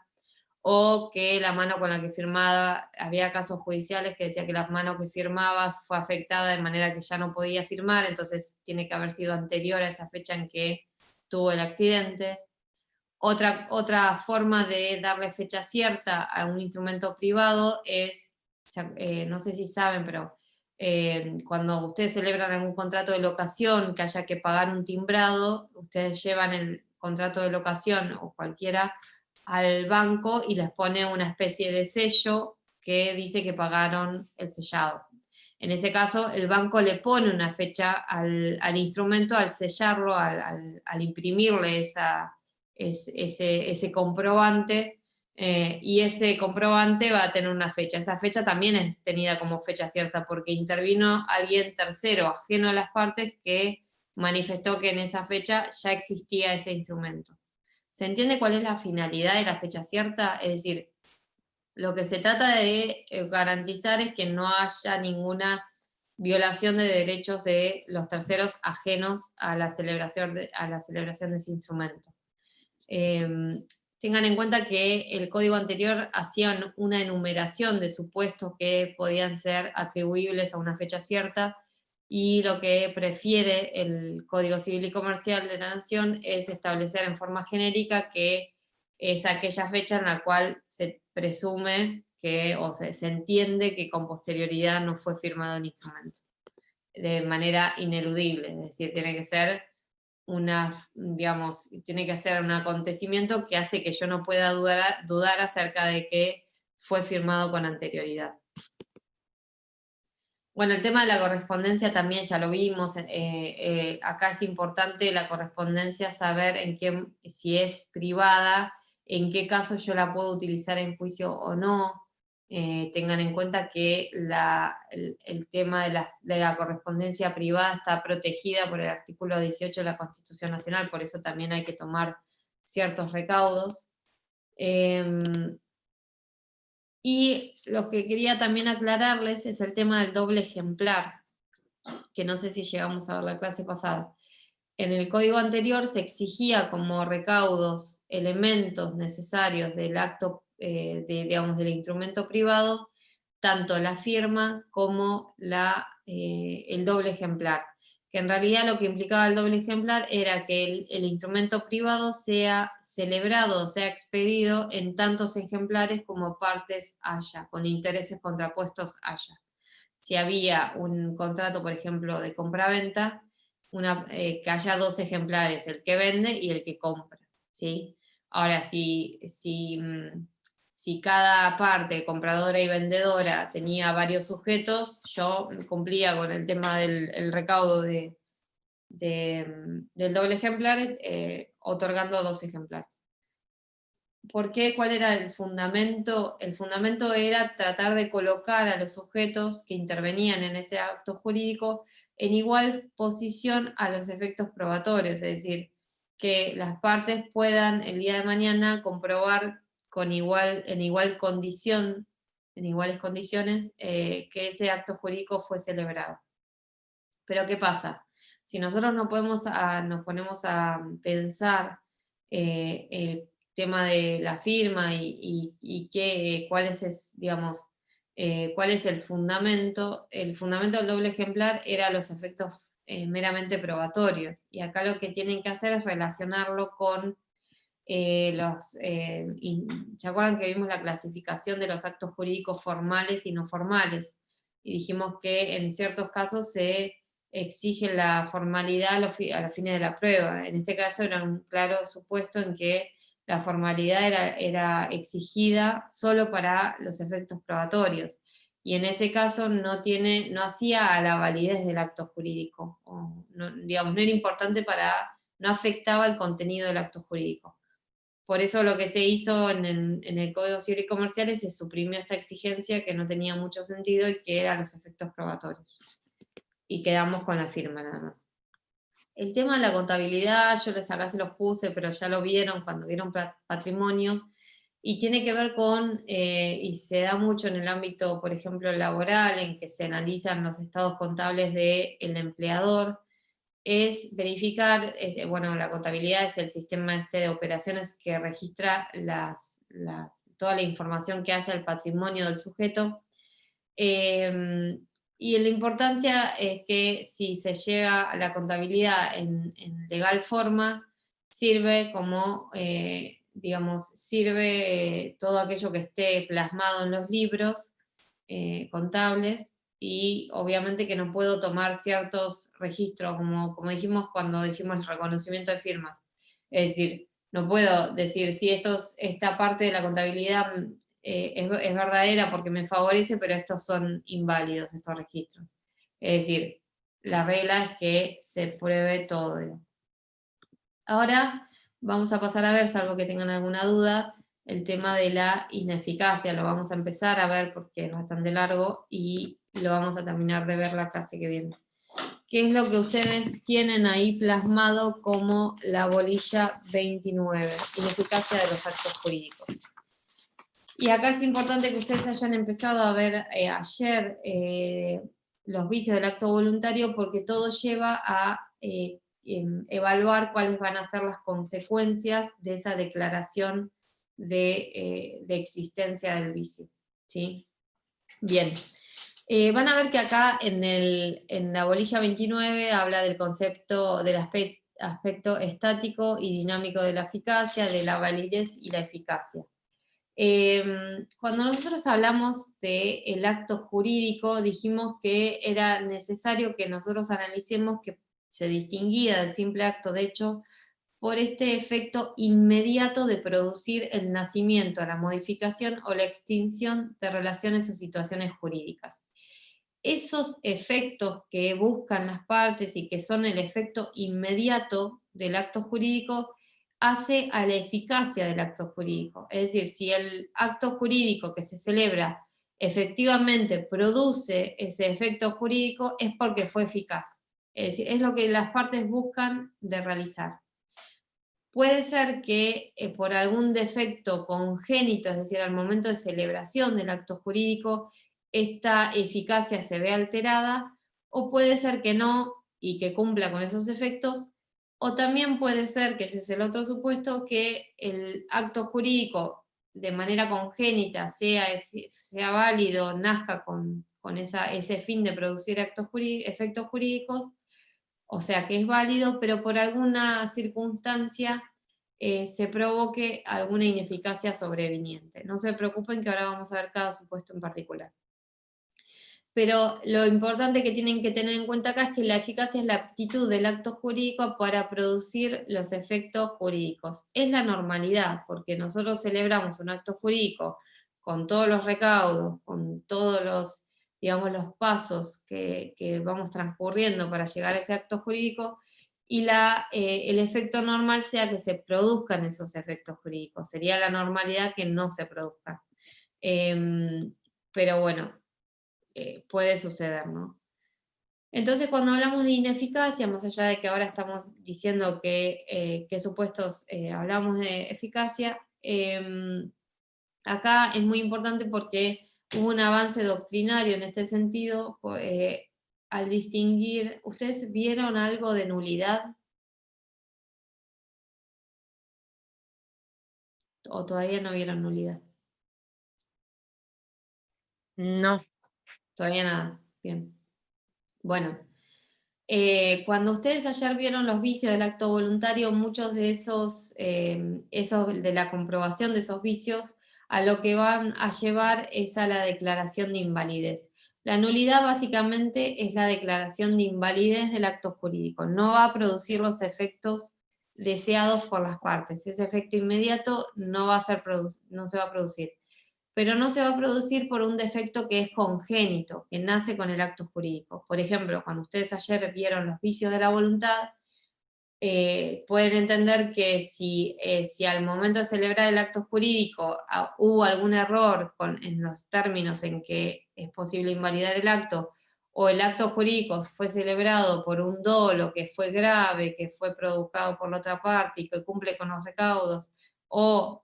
o que la mano con la que firmaba, había casos judiciales que decía que la mano que firmabas fue afectada de manera que ya no podía firmar, entonces tiene que haber sido anterior a esa fecha en que tuvo el accidente. Otra forma de darle fecha cierta a un instrumento privado es, no sé si saben, pero cuando ustedes celebran algún contrato de locación que haya que pagar un timbrado, ustedes llevan el contrato de locación o cualquiera al banco y les pone una especie de sello que dice que pagaron el sellado. En ese caso, el banco le pone una fecha al instrumento al sellarlo, al imprimirle ese comprobante, y ese comprobante va a tener una fecha. Esa fecha también es tenida como fecha cierta porque intervino alguien tercero, ajeno a las partes, que manifestó que en esa fecha ya existía ese instrumento. ¿Se entiende cuál es la finalidad de la fecha cierta? Es decir, lo que se trata de garantizar es que no haya ninguna violación de derechos de los terceros ajenos a la celebración de ese instrumento. Tengan en cuenta que el código anterior hacía una enumeración de supuestos que podían ser atribuibles a una fecha cierta, y lo que prefiere el Código Civil y Comercial de la Nación es establecer en forma genérica que es aquella fecha en la cual se presume o se entiende que con posterioridad no fue firmado el instrumento, de manera ineludible, es decir, tiene que ser tiene que ser un acontecimiento que hace que yo no pueda dudar acerca de que fue firmado con anterioridad. Bueno, el tema de la correspondencia también ya lo vimos. Acá es importante la correspondencia, saber si es privada, en qué caso yo la puedo utilizar en juicio o no. Tengan en cuenta que el tema de la correspondencia privada está protegida por el artículo 18 de la Constitución Nacional, por eso también hay que tomar ciertos recaudos. Y lo que quería también aclararles es el tema del doble ejemplar, que no sé si llegamos a ver la clase pasada. En el código anterior se exigía como recaudos elementos necesarios del acto, del instrumento privado, tanto la firma como el doble ejemplar. Que en realidad lo que implicaba el doble ejemplar era que el instrumento privado sea celebrado, sea expedido en tantos ejemplares como partes haya, con intereses contrapuestos haya. Si había un contrato, por ejemplo, de compraventa, que haya dos ejemplares, el que vende y el que compra, ¿sí? Ahora, si cada parte, compradora y vendedora, tenía varios sujetos, yo cumplía con el tema del recaudo del doble ejemplar, otorgando 2 ejemplares. ¿Por qué? ¿Cuál era el fundamento? El fundamento era tratar de colocar a los sujetos que intervenían en ese acto jurídico en igual posición a los efectos probatorios, es decir, que las partes puedan el día de mañana comprobar en iguales condiciones, que ese acto jurídico fue celebrado. Pero ¿qué pasa? Si nosotros nos ponemos a pensar el tema de la firma y cuál es el fundamento del doble ejemplar era los efectos meramente probatorios. Y acá lo que tienen que hacer es relacionarlo con ¿se acuerdan que vimos la clasificación de los actos jurídicos formales y no formales? Y dijimos que en ciertos casos se exige la formalidad a los fines de la prueba. En este caso era un claro supuesto en que la formalidad era exigida solo para los efectos probatorios, y en ese caso no hacía a la validez del acto jurídico, digamos, no era importante no afectaba el contenido del acto jurídico. Por eso lo que se hizo en el Código Civil y Comercial se suprimió esta exigencia que no tenía mucho sentido y que eran los efectos probatorios. Y quedamos con la firma nada más. El tema de la contabilidad, yo acá se los puse, pero ya lo vieron cuando vieron patrimonio, y tiene que ver con, y se da mucho en el ámbito, por ejemplo, laboral, en que se analizan los estados contables del empleador, es verificar, bueno, la contabilidad es el sistema de operaciones que registra toda la información que hace el patrimonio del sujeto, y la importancia es que si se lleva a la contabilidad en legal forma, sirve como, digamos, sirve todo aquello que esté plasmado en los libros contables, y obviamente que no puedo tomar ciertos registros, como dijimos cuando dijimos el reconocimiento de firmas. Es decir, no puedo decir si esta parte de la contabilidad es verdadera porque me favorece, pero estos son inválidos, estos registros. Es decir, la regla es que se pruebe todo. Ahora vamos a pasar a ver, salvo que tengan alguna duda, el tema de la ineficacia. Lo vamos a empezar a ver porque es bastante largo y lo vamos a terminar de ver la clase que viene. ¿Qué es lo que ustedes tienen ahí plasmado como la bolilla 29? Ineficacia de los actos jurídicos. Y acá es importante que ustedes hayan empezado a ver ayer los vicios del acto voluntario, porque todo lleva a evaluar cuáles van a ser las consecuencias de esa declaración de existencia del vicio. ¿Sí? Bien. Van a ver que acá en la bolilla 29 habla del concepto del aspecto estático y dinámico de la eficacia, de la validez y la eficacia. Cuando nosotros hablamos del acto jurídico, dijimos que era necesario que nosotros analicemos que se distinguía del simple acto de hecho por este efecto inmediato de producir el nacimiento, la modificación o la extinción de relaciones o situaciones jurídicas. Esos efectos que buscan las partes y que son el efecto inmediato del acto jurídico hace a la eficacia del acto jurídico. Es decir, si el acto jurídico que se celebra efectivamente produce ese efecto jurídico, es porque fue eficaz. Es decir, es lo que las partes buscan de realizar. Puede ser que por algún defecto congénito, es decir, al momento de celebración del acto jurídico, esta eficacia se vea alterada, o puede ser que no y que cumpla con esos efectos, o también puede ser, que ese es el otro supuesto, que el acto jurídico de manera congénita sea válido, nazca con ese fin de producir efectos jurídicos, o sea que es válido, pero por alguna circunstancia se provoque alguna ineficacia sobreviniente. No se preocupen que ahora vamos a ver cada supuesto en particular. Pero lo importante que tienen que tener en cuenta acá es que la eficacia es la aptitud del acto jurídico para producir los efectos jurídicos. Es la normalidad, porque nosotros celebramos un acto jurídico con todos los recaudos, con todos los, digamos, los pasos que vamos transcurriendo para llegar a ese acto jurídico, y el efecto normal sea que se produzcan esos efectos jurídicos. Sería la normalidad que no se produzcan. Pero bueno, puede suceder, ¿no? Entonces, cuando hablamos de ineficacia, más allá de que ahora estamos diciendo qué supuestos hablamos de eficacia, acá es muy importante porque hubo un avance doctrinario en este sentido, al distinguir. ¿Ustedes vieron algo de nulidad? ¿O todavía no vieron nulidad? No. Todavía nada. Bien. Bueno, cuando ustedes ayer vieron los vicios del acto voluntario, muchos de esos de la comprobación de esos vicios, a lo que van a llevar es a la declaración de invalidez. La nulidad básicamente es la declaración de invalidez del acto jurídico. No va a producir los efectos deseados por las partes. Ese efecto inmediato no se va a producir. Pero no se va a producir por un defecto que es congénito, que nace con el acto jurídico. Por ejemplo, cuando ustedes ayer vieron los vicios de la voluntad, pueden entender que si al momento de celebrar el acto jurídico hubo algún error en los términos en que es posible invalidar el acto, o el acto jurídico fue celebrado por un dolo que fue grave, que fue provocado por la otra parte y que cumple con los recaudos, o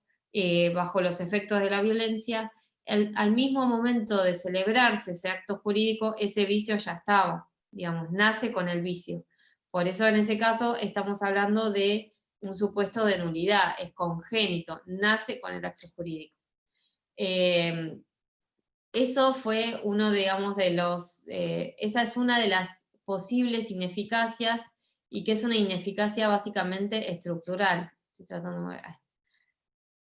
bajo los efectos de la violencia, al mismo momento de celebrarse ese acto jurídico, ese vicio ya estaba, digamos, nace con el vicio. Por eso en ese caso estamos hablando de un supuesto de nulidad, es congénito, nace con el acto jurídico. Eso fue uno, digamos, esa es una de las posibles ineficacias, y que es una ineficacia básicamente estructural. Estoy tratando de ver.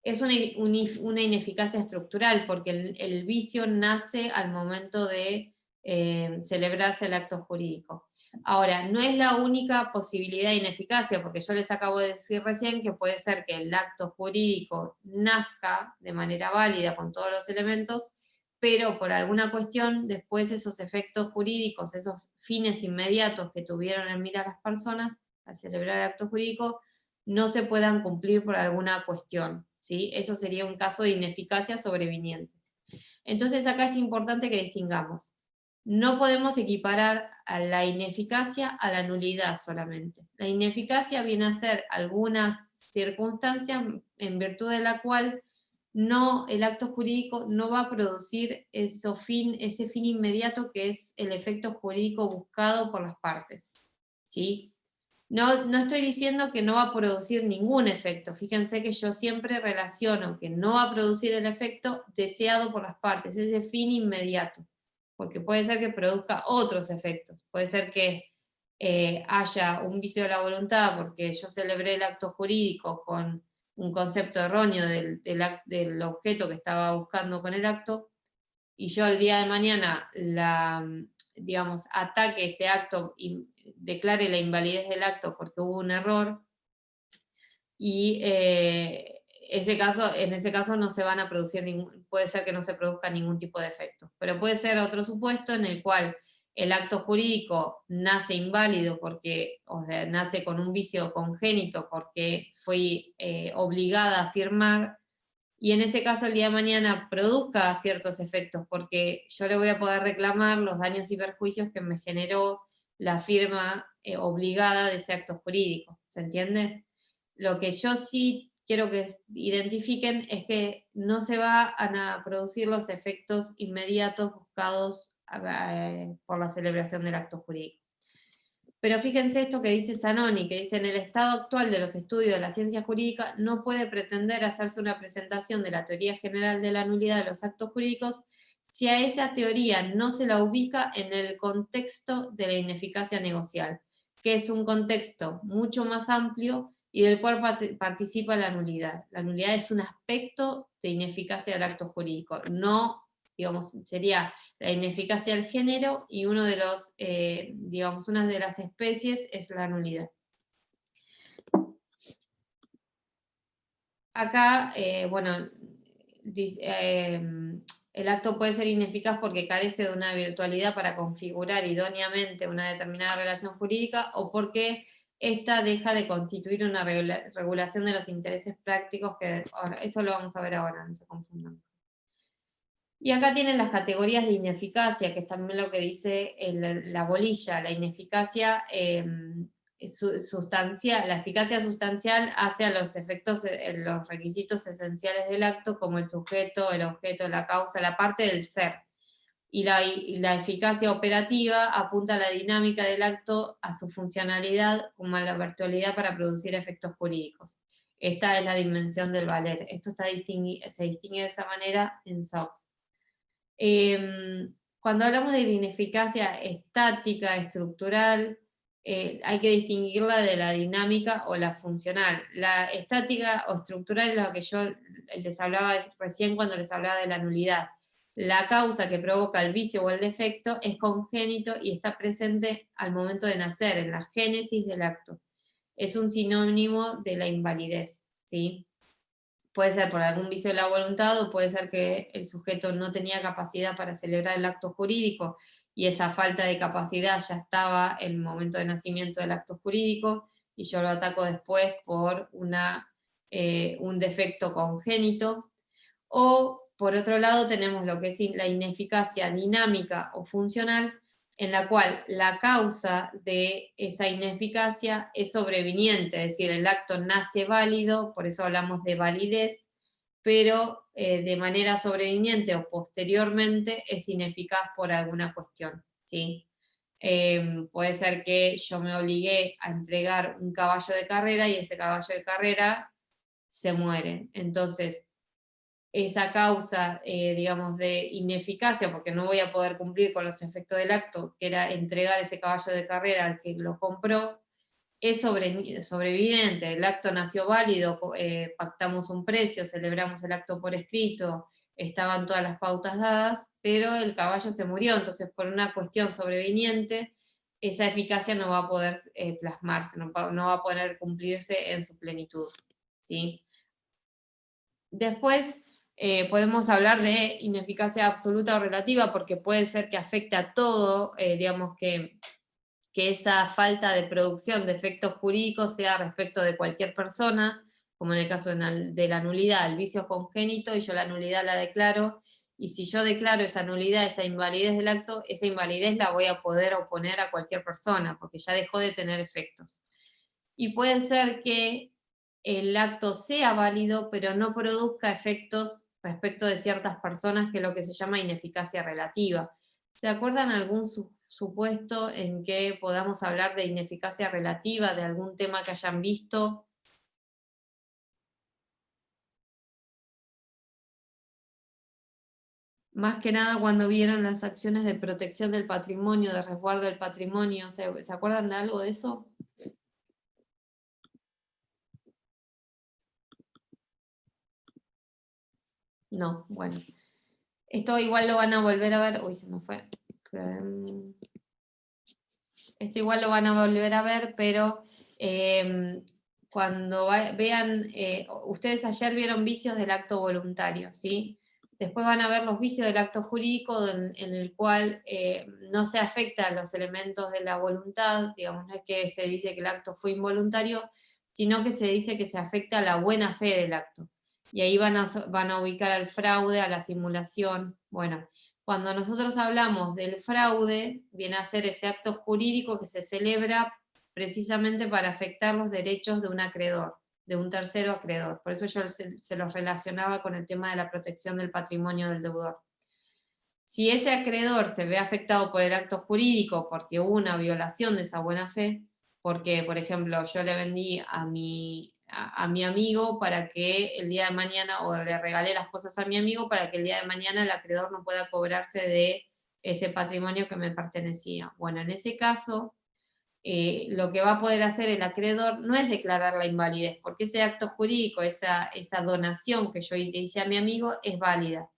Es una ineficacia estructural, porque el vicio nace al momento de celebrarse el acto jurídico. Ahora, no es la única posibilidad de ineficacia, porque yo les acabo de decir recién que puede ser que el acto jurídico nazca de manera válida con todos los elementos, pero por alguna cuestión después esos efectos jurídicos, esos fines inmediatos que tuvieron en mira las personas al celebrar el acto jurídico, no se puedan cumplir por alguna cuestión, ¿sí? Eso sería un caso de ineficacia sobreviniente. Entonces acá es importante que distingamos. No podemos equiparar a la ineficacia a la nulidad solamente. La ineficacia viene a ser algunas circunstancias en virtud de la cual el acto jurídico no va a producir ese fin inmediato que es el efecto jurídico buscado por las partes, ¿sí? No estoy diciendo que no va a producir ningún efecto. Fíjense que yo siempre relaciono que no va a producir el efecto deseado por las partes, ese fin inmediato, porque puede ser que produzca otros efectos. Puede ser que haya un vicio de la voluntad porque yo celebré el acto jurídico con un concepto erróneo del objeto que estaba buscando con el acto, y yo el día de mañana ataque ese acto y declare la invalidez del acto porque hubo un error, y en ese caso no se van a producir puede ser que no se produzca ningún tipo de efecto. Pero puede ser otro supuesto en el cual el acto jurídico nace inválido nace con un vicio congénito porque fui obligada a firmar, y en ese caso el día de mañana produzca ciertos efectos, porque yo le voy a poder reclamar los daños y perjuicios que me generó la firma obligada de ese acto jurídico. ¿Se entiende? Lo que yo sí quiero que identifiquen es que no se van a producir los efectos inmediatos buscados por la celebración del acto jurídico. Pero fíjense esto que dice Zanoni, que dice: en el estado actual de los estudios de la ciencia jurídica no puede pretender hacerse una presentación de la teoría general de la nulidad de los actos jurídicos si a esa teoría no se la ubica en el contexto de la ineficacia negocial, que es un contexto mucho más amplio y del cual participa la nulidad. La nulidad es un aspecto de ineficacia del acto jurídico, no, digamos, sería la ineficacia del género, y una de las especies es la nulidad. Acá, el acto puede ser ineficaz porque carece de una virtualidad para configurar idóneamente una determinada relación jurídica, o porque ésta deja de constituir una regulación de los intereses prácticos esto lo vamos a ver ahora, no se confundan. Y acá tienen las categorías de ineficacia, que es también lo que dice la bolilla. La ineficacia sustancial, la eficacia sustancial hace a los efectos, los requisitos esenciales del acto, como el sujeto, el objeto, la causa, la parte del ser. Y la eficacia operativa apunta a la dinámica del acto, a su funcionalidad, como a la virtualidad para producir efectos jurídicos. Esta es la dimensión del valer. Esto se distingue de esa manera en Saux. Cuando hablamos de la ineficacia estática, estructural, hay que distinguirla de la dinámica o la funcional. La estática o estructural es lo que yo les hablaba recién cuando les hablaba de la nulidad. la causa que provoca el vicio o el defecto es congénito y está presente al momento de nacer, en la génesis del acto. Es un sinónimo de la invalidez, ¿sí? Puede ser por algún vicio de la voluntad o puede ser que el sujeto no tenía capacidad para celebrar el acto jurídico y esa falta de capacidad ya estaba en el momento de nacimiento del acto jurídico y yo lo ataco después por un defecto congénito. O, por otro lado, tenemos lo que es la ineficacia dinámica o funcional, en la cual la causa de esa ineficacia es sobreviniente, es decir, el acto nace válido, por eso hablamos de validez, pero de manera sobreviniente o posteriormente es ineficaz por alguna cuestión, ¿sí? Puede ser que yo me obligué a entregar un caballo de carrera y ese caballo de carrera se muere. Entonces, esa causa, digamos, de ineficacia, porque no voy a poder cumplir con los efectos del acto, que era entregar ese caballo de carrera al que lo compró, es sobreviviente. El acto nació válido, pactamos un precio, celebramos el acto por escrito, estaban todas las pautas dadas, pero el caballo se murió, entonces por una cuestión sobreviniente, esa eficacia no va a poder plasmarse, no va a poder cumplirse en su plenitud, ¿sí? Después podemos hablar de ineficacia absoluta o relativa, porque puede ser que afecte a todo, digamos que esa falta de producción de efectos jurídicos sea respecto de cualquier persona, como en el caso de la nulidad, el vicio congénito, y yo la nulidad la declaro, y si yo declaro esa nulidad, esa invalidez del acto, esa invalidez la voy a poder oponer a cualquier persona, porque ya dejó de tener efectos. Y puede ser que el acto sea válido, pero no produzca efectos respecto de ciertas personas, que es lo que se llama ineficacia relativa. ¿Se acuerdan algún supuesto en que podamos hablar de ineficacia relativa, de algún tema que hayan visto? Más que nada cuando vieron las acciones de protección del patrimonio, de resguardo del patrimonio, ¿se acuerdan de algo de eso? No, bueno. Esto igual lo van a volver a ver. Uy, se me fue. Esto igual lo van a volver a ver, pero cuando vean, ustedes ayer vieron vicios del acto voluntario, ¿sí? Después van a ver los vicios del acto jurídico en el cual no se afectan los elementos de la voluntad, digamos, no es que se dice que el acto fue involuntario, sino que se dice que se afecta la buena fe del acto. Y ahí van a ubicar al fraude, a la simulación. Bueno, cuando nosotros hablamos del fraude, viene a ser ese acto jurídico que se celebra precisamente para afectar los derechos de un acreedor, de un tercero acreedor. Por eso yo se los relacionaba con el tema de la protección del patrimonio del deudor. Si ese acreedor se ve afectado por el acto jurídico porque hubo una violación de esa buena fe, porque, por ejemplo, yo le vendí a mi amigo para que el día de mañana, o le regalé las cosas a mi amigo para que el día de mañana el acreedor no pueda cobrarse de ese patrimonio que me pertenecía. Bueno, en ese caso, lo que va a poder hacer el acreedor no es declarar la invalidez, porque ese acto jurídico, esa donación que yo le hice a mi amigo es válida,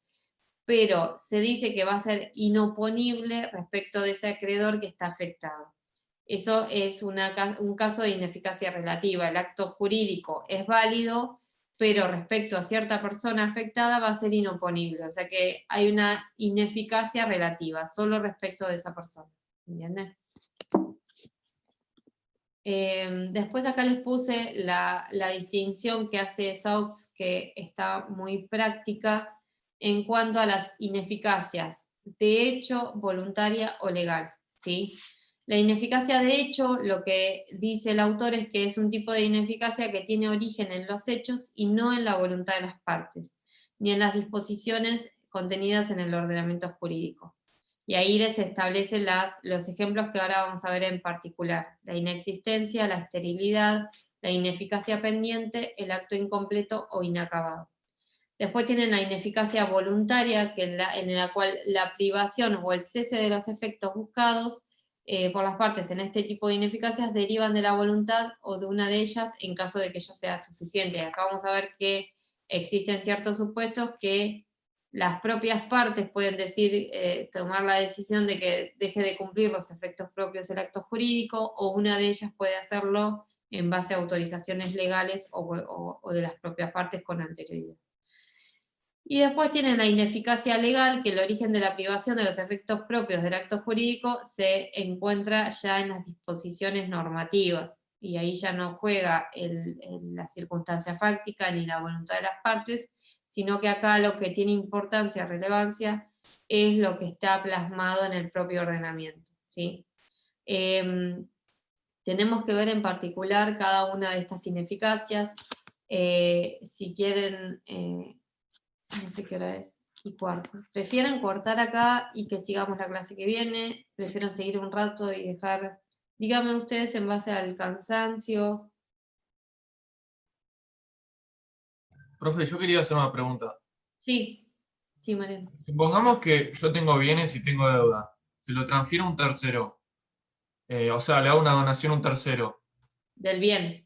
pero se dice que va a ser inoponible respecto de ese acreedor que está afectado. Eso es un caso de ineficacia relativa. El acto jurídico es válido, pero respecto a cierta persona afectada va a ser inoponible. O sea que hay una ineficacia relativa, solo respecto de esa persona. ¿Entiendes? Después acá les puse la distinción que hace Saux, que está muy práctica, en cuanto a las ineficacias de hecho, voluntaria o legal, ¿sí? La ineficacia de hecho, lo que dice el autor es que es un tipo de ineficacia que tiene origen en los hechos y no en la voluntad de las partes, ni en las disposiciones contenidas en el ordenamiento jurídico. Y ahí les establece los ejemplos que ahora vamos a ver en particular: la inexistencia, la esterilidad, la ineficacia pendiente, el acto incompleto o inacabado. Después tienen la ineficacia voluntaria, en la cual la privación o el cese de los efectos buscados por las partes en este tipo de ineficacias derivan de la voluntad o de una de ellas en caso de que ello sea suficiente. Acá vamos a ver que existen ciertos supuestos que las propias partes pueden decir, tomar la decisión de que deje de cumplir los efectos propios del acto jurídico, o una de ellas puede hacerlo en base a autorizaciones legales o de las propias partes con anterioridad. Y después tienen la ineficacia legal, que el origen de la privación de los efectos propios del acto jurídico se encuentra ya en las disposiciones normativas, y ahí ya no juega la circunstancia fáctica ni la voluntad de las partes, sino que acá lo que tiene importancia, relevancia, es lo que está plasmado en el propio ordenamiento, ¿sí? Tenemos que ver en particular cada una de estas ineficacias. Si quieren, no sé qué hora es, y cuarto. ¿Prefieren cortar acá y que sigamos la clase que viene? ¿Prefieren seguir un rato y dejar? Díganme ustedes en base al cansancio. Profe, yo quería hacer una pregunta. Sí, Mariano. Supongamos que yo tengo bienes y tengo deuda. Se lo transfiero a un tercero. O sea, le hago una donación a un tercero. Del bien.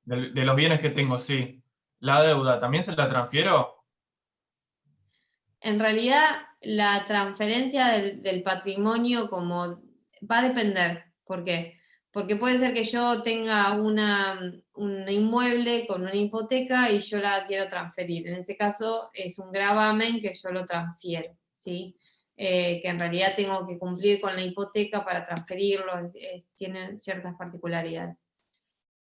De los bienes que tengo, sí. ¿La deuda también se la transfiero? En realidad, la transferencia del patrimonio va a depender. ¿Por qué? Porque puede ser que yo tenga un inmueble con una hipoteca y yo la quiero transferir. En ese caso es un gravamen que yo lo transfiero, ¿sí? Que en realidad tengo que cumplir con la hipoteca para transferirlo, tiene ciertas particularidades.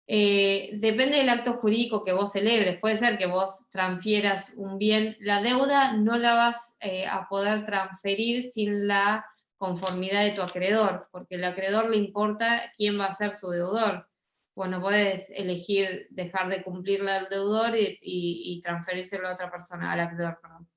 Depende del acto jurídico que vos celebres. Puede ser que vos transfieras un bien. La deuda no la vas a poder transferir sin la conformidad de tu acreedor, porque al acreedor le importa quién va a ser su deudor. Vos no podés elegir dejar de cumplirle al deudor y transferírselo a otra persona, al acreedor, perdón.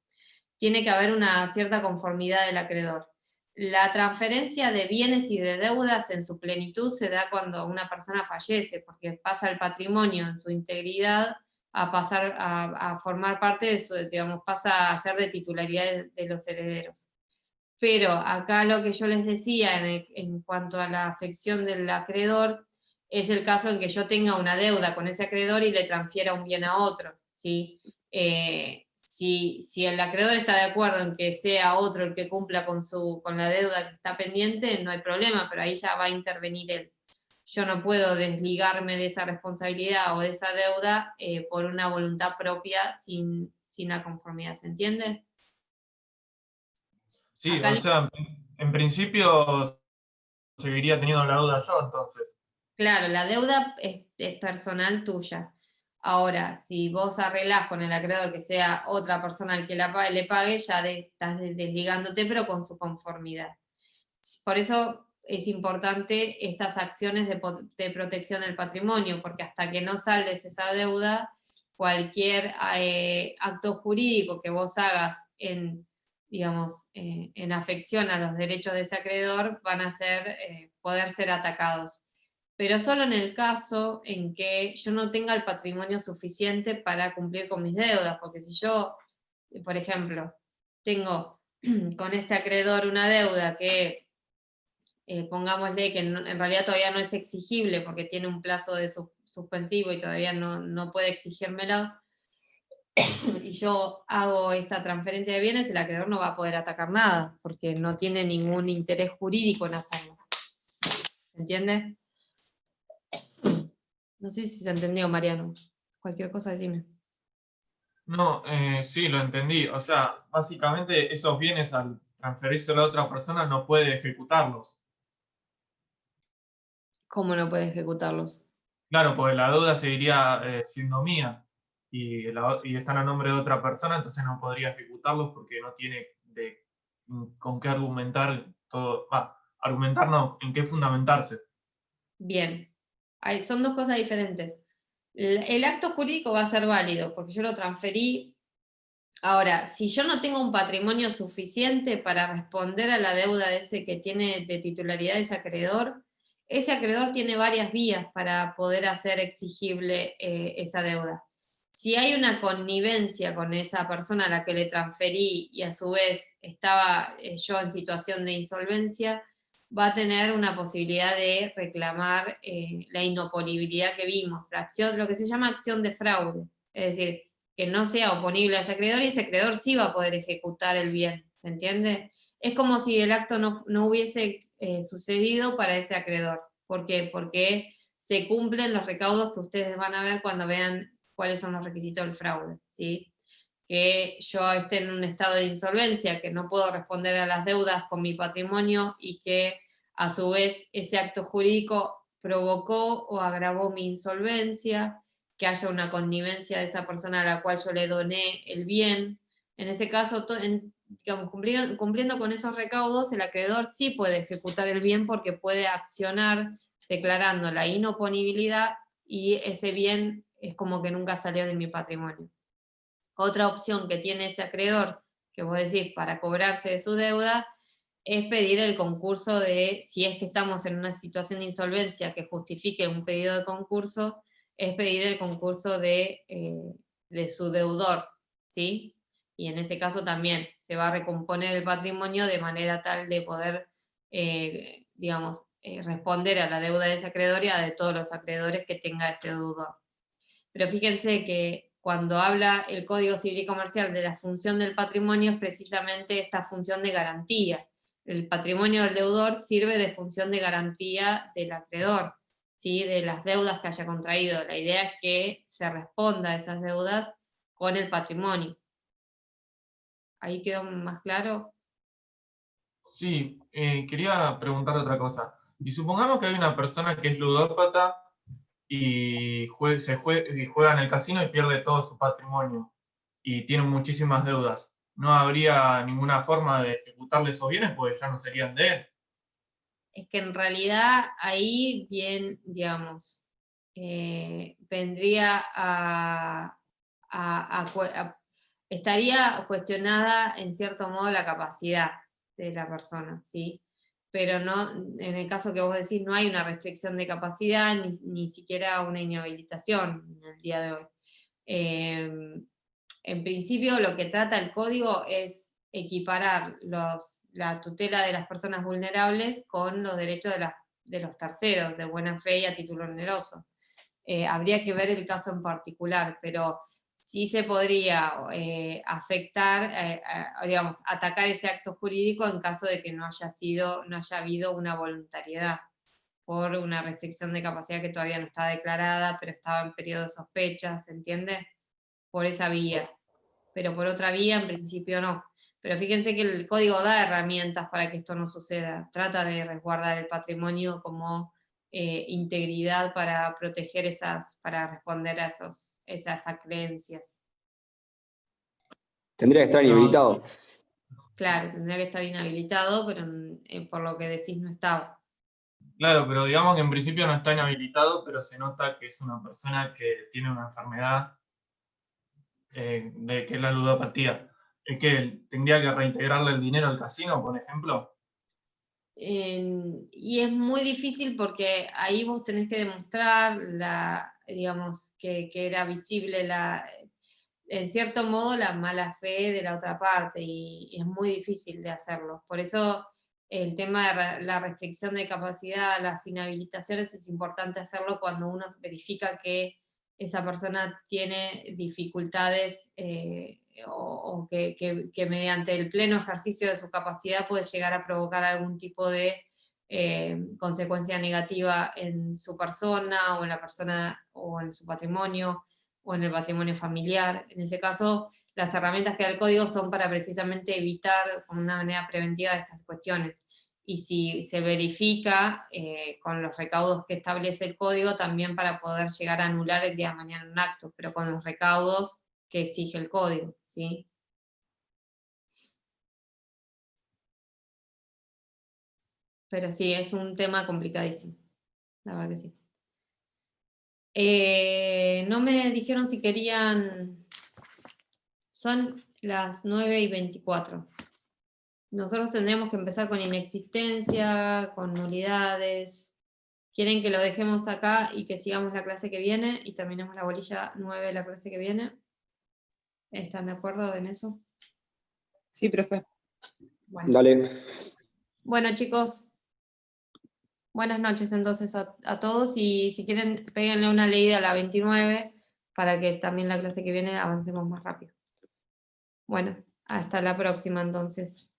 Tiene que haber una cierta conformidad del acreedor. La transferencia de bienes y de deudas en su plenitud se da cuando una persona fallece, porque pasa el patrimonio en su integridad a pasar a formar parte de su, digamos, pasa a ser de titularidad de los herederos. Pero acá lo que yo les decía en cuanto a la afección del acreedor, es el caso en que yo tenga una deuda con ese acreedor y le transfiera un bien a otro, ¿sí? Si el acreedor está de acuerdo en que sea otro el que cumpla con la deuda que está pendiente, no hay problema, pero ahí ya va a intervenir él. Yo no puedo desligarme de esa responsabilidad o de esa deuda por una voluntad propia sin la conformidad, ¿se entiende? Sí, Acá o sea, en principio seguiría teniendo la deuda yo, entonces. claro, la deuda es personal tuya. Ahora, si vos arreglás con el acreedor que sea otra persona al que le pague, ya estás desligándote, pero con su conformidad. Por eso es importante estas acciones de protección del patrimonio, porque hasta que no saldes esa deuda, cualquier acto jurídico que vos hagas digamos, en afección a los derechos de ese acreedor van a poder ser atacados. Pero solo en el caso en que yo no tenga el patrimonio suficiente para cumplir con mis deudas, porque si yo, por ejemplo, tengo con este acreedor una deuda que, pongámosle que en realidad todavía no es exigible porque tiene un plazo de suspensivo y todavía no puede exigírmelo, y yo hago esta transferencia de bienes, el acreedor no va a poder atacar nada, porque no tiene ningún interés jurídico en hacerlo. ¿Se entiende? No sé si se entendió, Mariano. Cualquier cosa decime. No, sí, lo entendí. O sea, básicamente esos bienes al transferírselo a otra persona no puede ejecutarlos. ¿Cómo no puede ejecutarlos? Claro, porque la deuda seguiría siendo mía y están a nombre de otra persona, entonces no podría ejecutarlos porque no tiene con qué argumentar todo. Argumentar no, en qué fundamentarse. Bien. Son dos cosas diferentes. El acto jurídico va a ser válido porque yo lo transferí. Ahora, si yo no tengo un patrimonio suficiente para responder a la deuda de ese que tiene de titularidad ese acreedor tiene varias vías para poder hacer exigible esa deuda. Si hay una connivencia con esa persona a la que le transferí y a su vez estaba yo en situación de insolvencia, va a tener una posibilidad de reclamar la inopolibilidad que vimos, la acción, lo que se llama acción de fraude. Es decir, que no sea oponible a ese acreedor y ese acreedor sí va a poder ejecutar el bien, ¿se entiende? Es como si el acto no hubiese sucedido para ese acreedor. ¿Por qué? Porque se cumplen los recaudos que ustedes van a ver cuando vean cuáles son los requisitos del fraude, ¿sí? Que yo esté en un estado de insolvencia, que no puedo responder a las deudas con mi patrimonio y que a su vez ese acto jurídico provocó o agravó mi insolvencia, que haya una connivencia de esa persona a la cual yo le doné el bien. En ese caso, digamos, cumpliendo con esos recaudos, el acreedor sí puede ejecutar el bien porque puede accionar declarando la inoponibilidad y ese bien es como que nunca salió de mi patrimonio. Otra opción que tiene ese acreedor, que vos decís, para cobrarse de su deuda, es pedir el concurso de, si es que estamos en una situación de insolvencia que justifique un pedido de concurso, es pedir el concurso de su deudor, ¿sí? Y en ese caso también se va a recomponer el patrimonio de manera tal de poder, digamos, responder a la deuda de ese acreedor y a de todos los acreedores que tenga ese deudor. Pero fíjense que cuando habla el Código Civil y Comercial de la función del patrimonio es precisamente esta función de garantía. El patrimonio del deudor sirve de función de garantía del acreedor, ¿sí? De las deudas que haya contraído. La idea es que se responda a esas deudas con el patrimonio. ¿Ahí quedó más claro? Sí, quería preguntar otra cosa. Y supongamos que hay una persona que es ludópata y juega en el casino y pierde todo su patrimonio y tiene muchísimas deudas. ¿No habría ninguna forma de ejecutarle esos bienes porque ya no serían de él? Es que en realidad ahí bien, digamos, vendría estaría cuestionada en cierto modo la capacidad de la persona, ¿sí? Pero no, en el caso que vos decís, no hay una restricción de capacidad, ni siquiera una inhabilitación en el día de hoy. En principio lo que trata el código es equiparar la tutela de las personas vulnerables con los derechos de los terceros, de buena fe y a título oneroso. Habría que ver el caso en particular, pero sí se podría afectar, digamos, atacar ese acto jurídico en caso de que no haya habido una voluntariedad por una restricción de capacidad que todavía no está declarada, pero estaba en periodo de sospecha, ¿se entiende? Por esa vía. Pero por otra vía, en principio no. Pero fíjense que el código da herramientas para que esto no suceda. Trata de resguardar el patrimonio como integridad para proteger para responder a esas creencias. Tendría que estar inhabilitado. Claro, tendría que estar inhabilitado, pero por lo que decís no estaba. Claro, pero digamos que en principio no está inhabilitado, pero se nota que es una persona que tiene una enfermedad de que es la ludopatía. ¿Es que tendría que reintegrarle el dinero al casino, por ejemplo? Y es muy difícil porque ahí vos tenés que demostrar digamos, que era visible en cierto modo la mala fe de la otra parte y es muy difícil de hacerlo. Por eso el tema de la restricción de capacidad, las inhabilitaciones, es importante hacerlo cuando uno verifica que esa persona tiene dificultades o que mediante el pleno ejercicio de su capacidad puede llegar a provocar algún tipo de consecuencia negativa en su persona o en la persona o en su patrimonio o en el patrimonio familiar. En ese caso, las herramientas que da el código son para precisamente evitar con una manera preventiva estas cuestiones. Y si se verifica con los recaudos que establece el código, también para poder llegar a anular el día de mañana un acto, pero con los recaudos que exige el código, ¿sí? Pero sí, es un tema complicadísimo, la verdad que sí. No me dijeron si querían... Son las 9:24. Nosotros tendríamos que empezar con inexistencia, con nulidades. ¿Quieren que lo dejemos acá y que sigamos la clase que viene y terminemos la bolilla 9 de la clase que viene? ¿Están de acuerdo en eso? Sí, profe. Bueno, Dale. bueno chicos, buenas noches entonces a todos y si quieren péguenle una leída a la 29 para que también la clase que viene avancemos más rápido. Bueno, hasta la próxima entonces.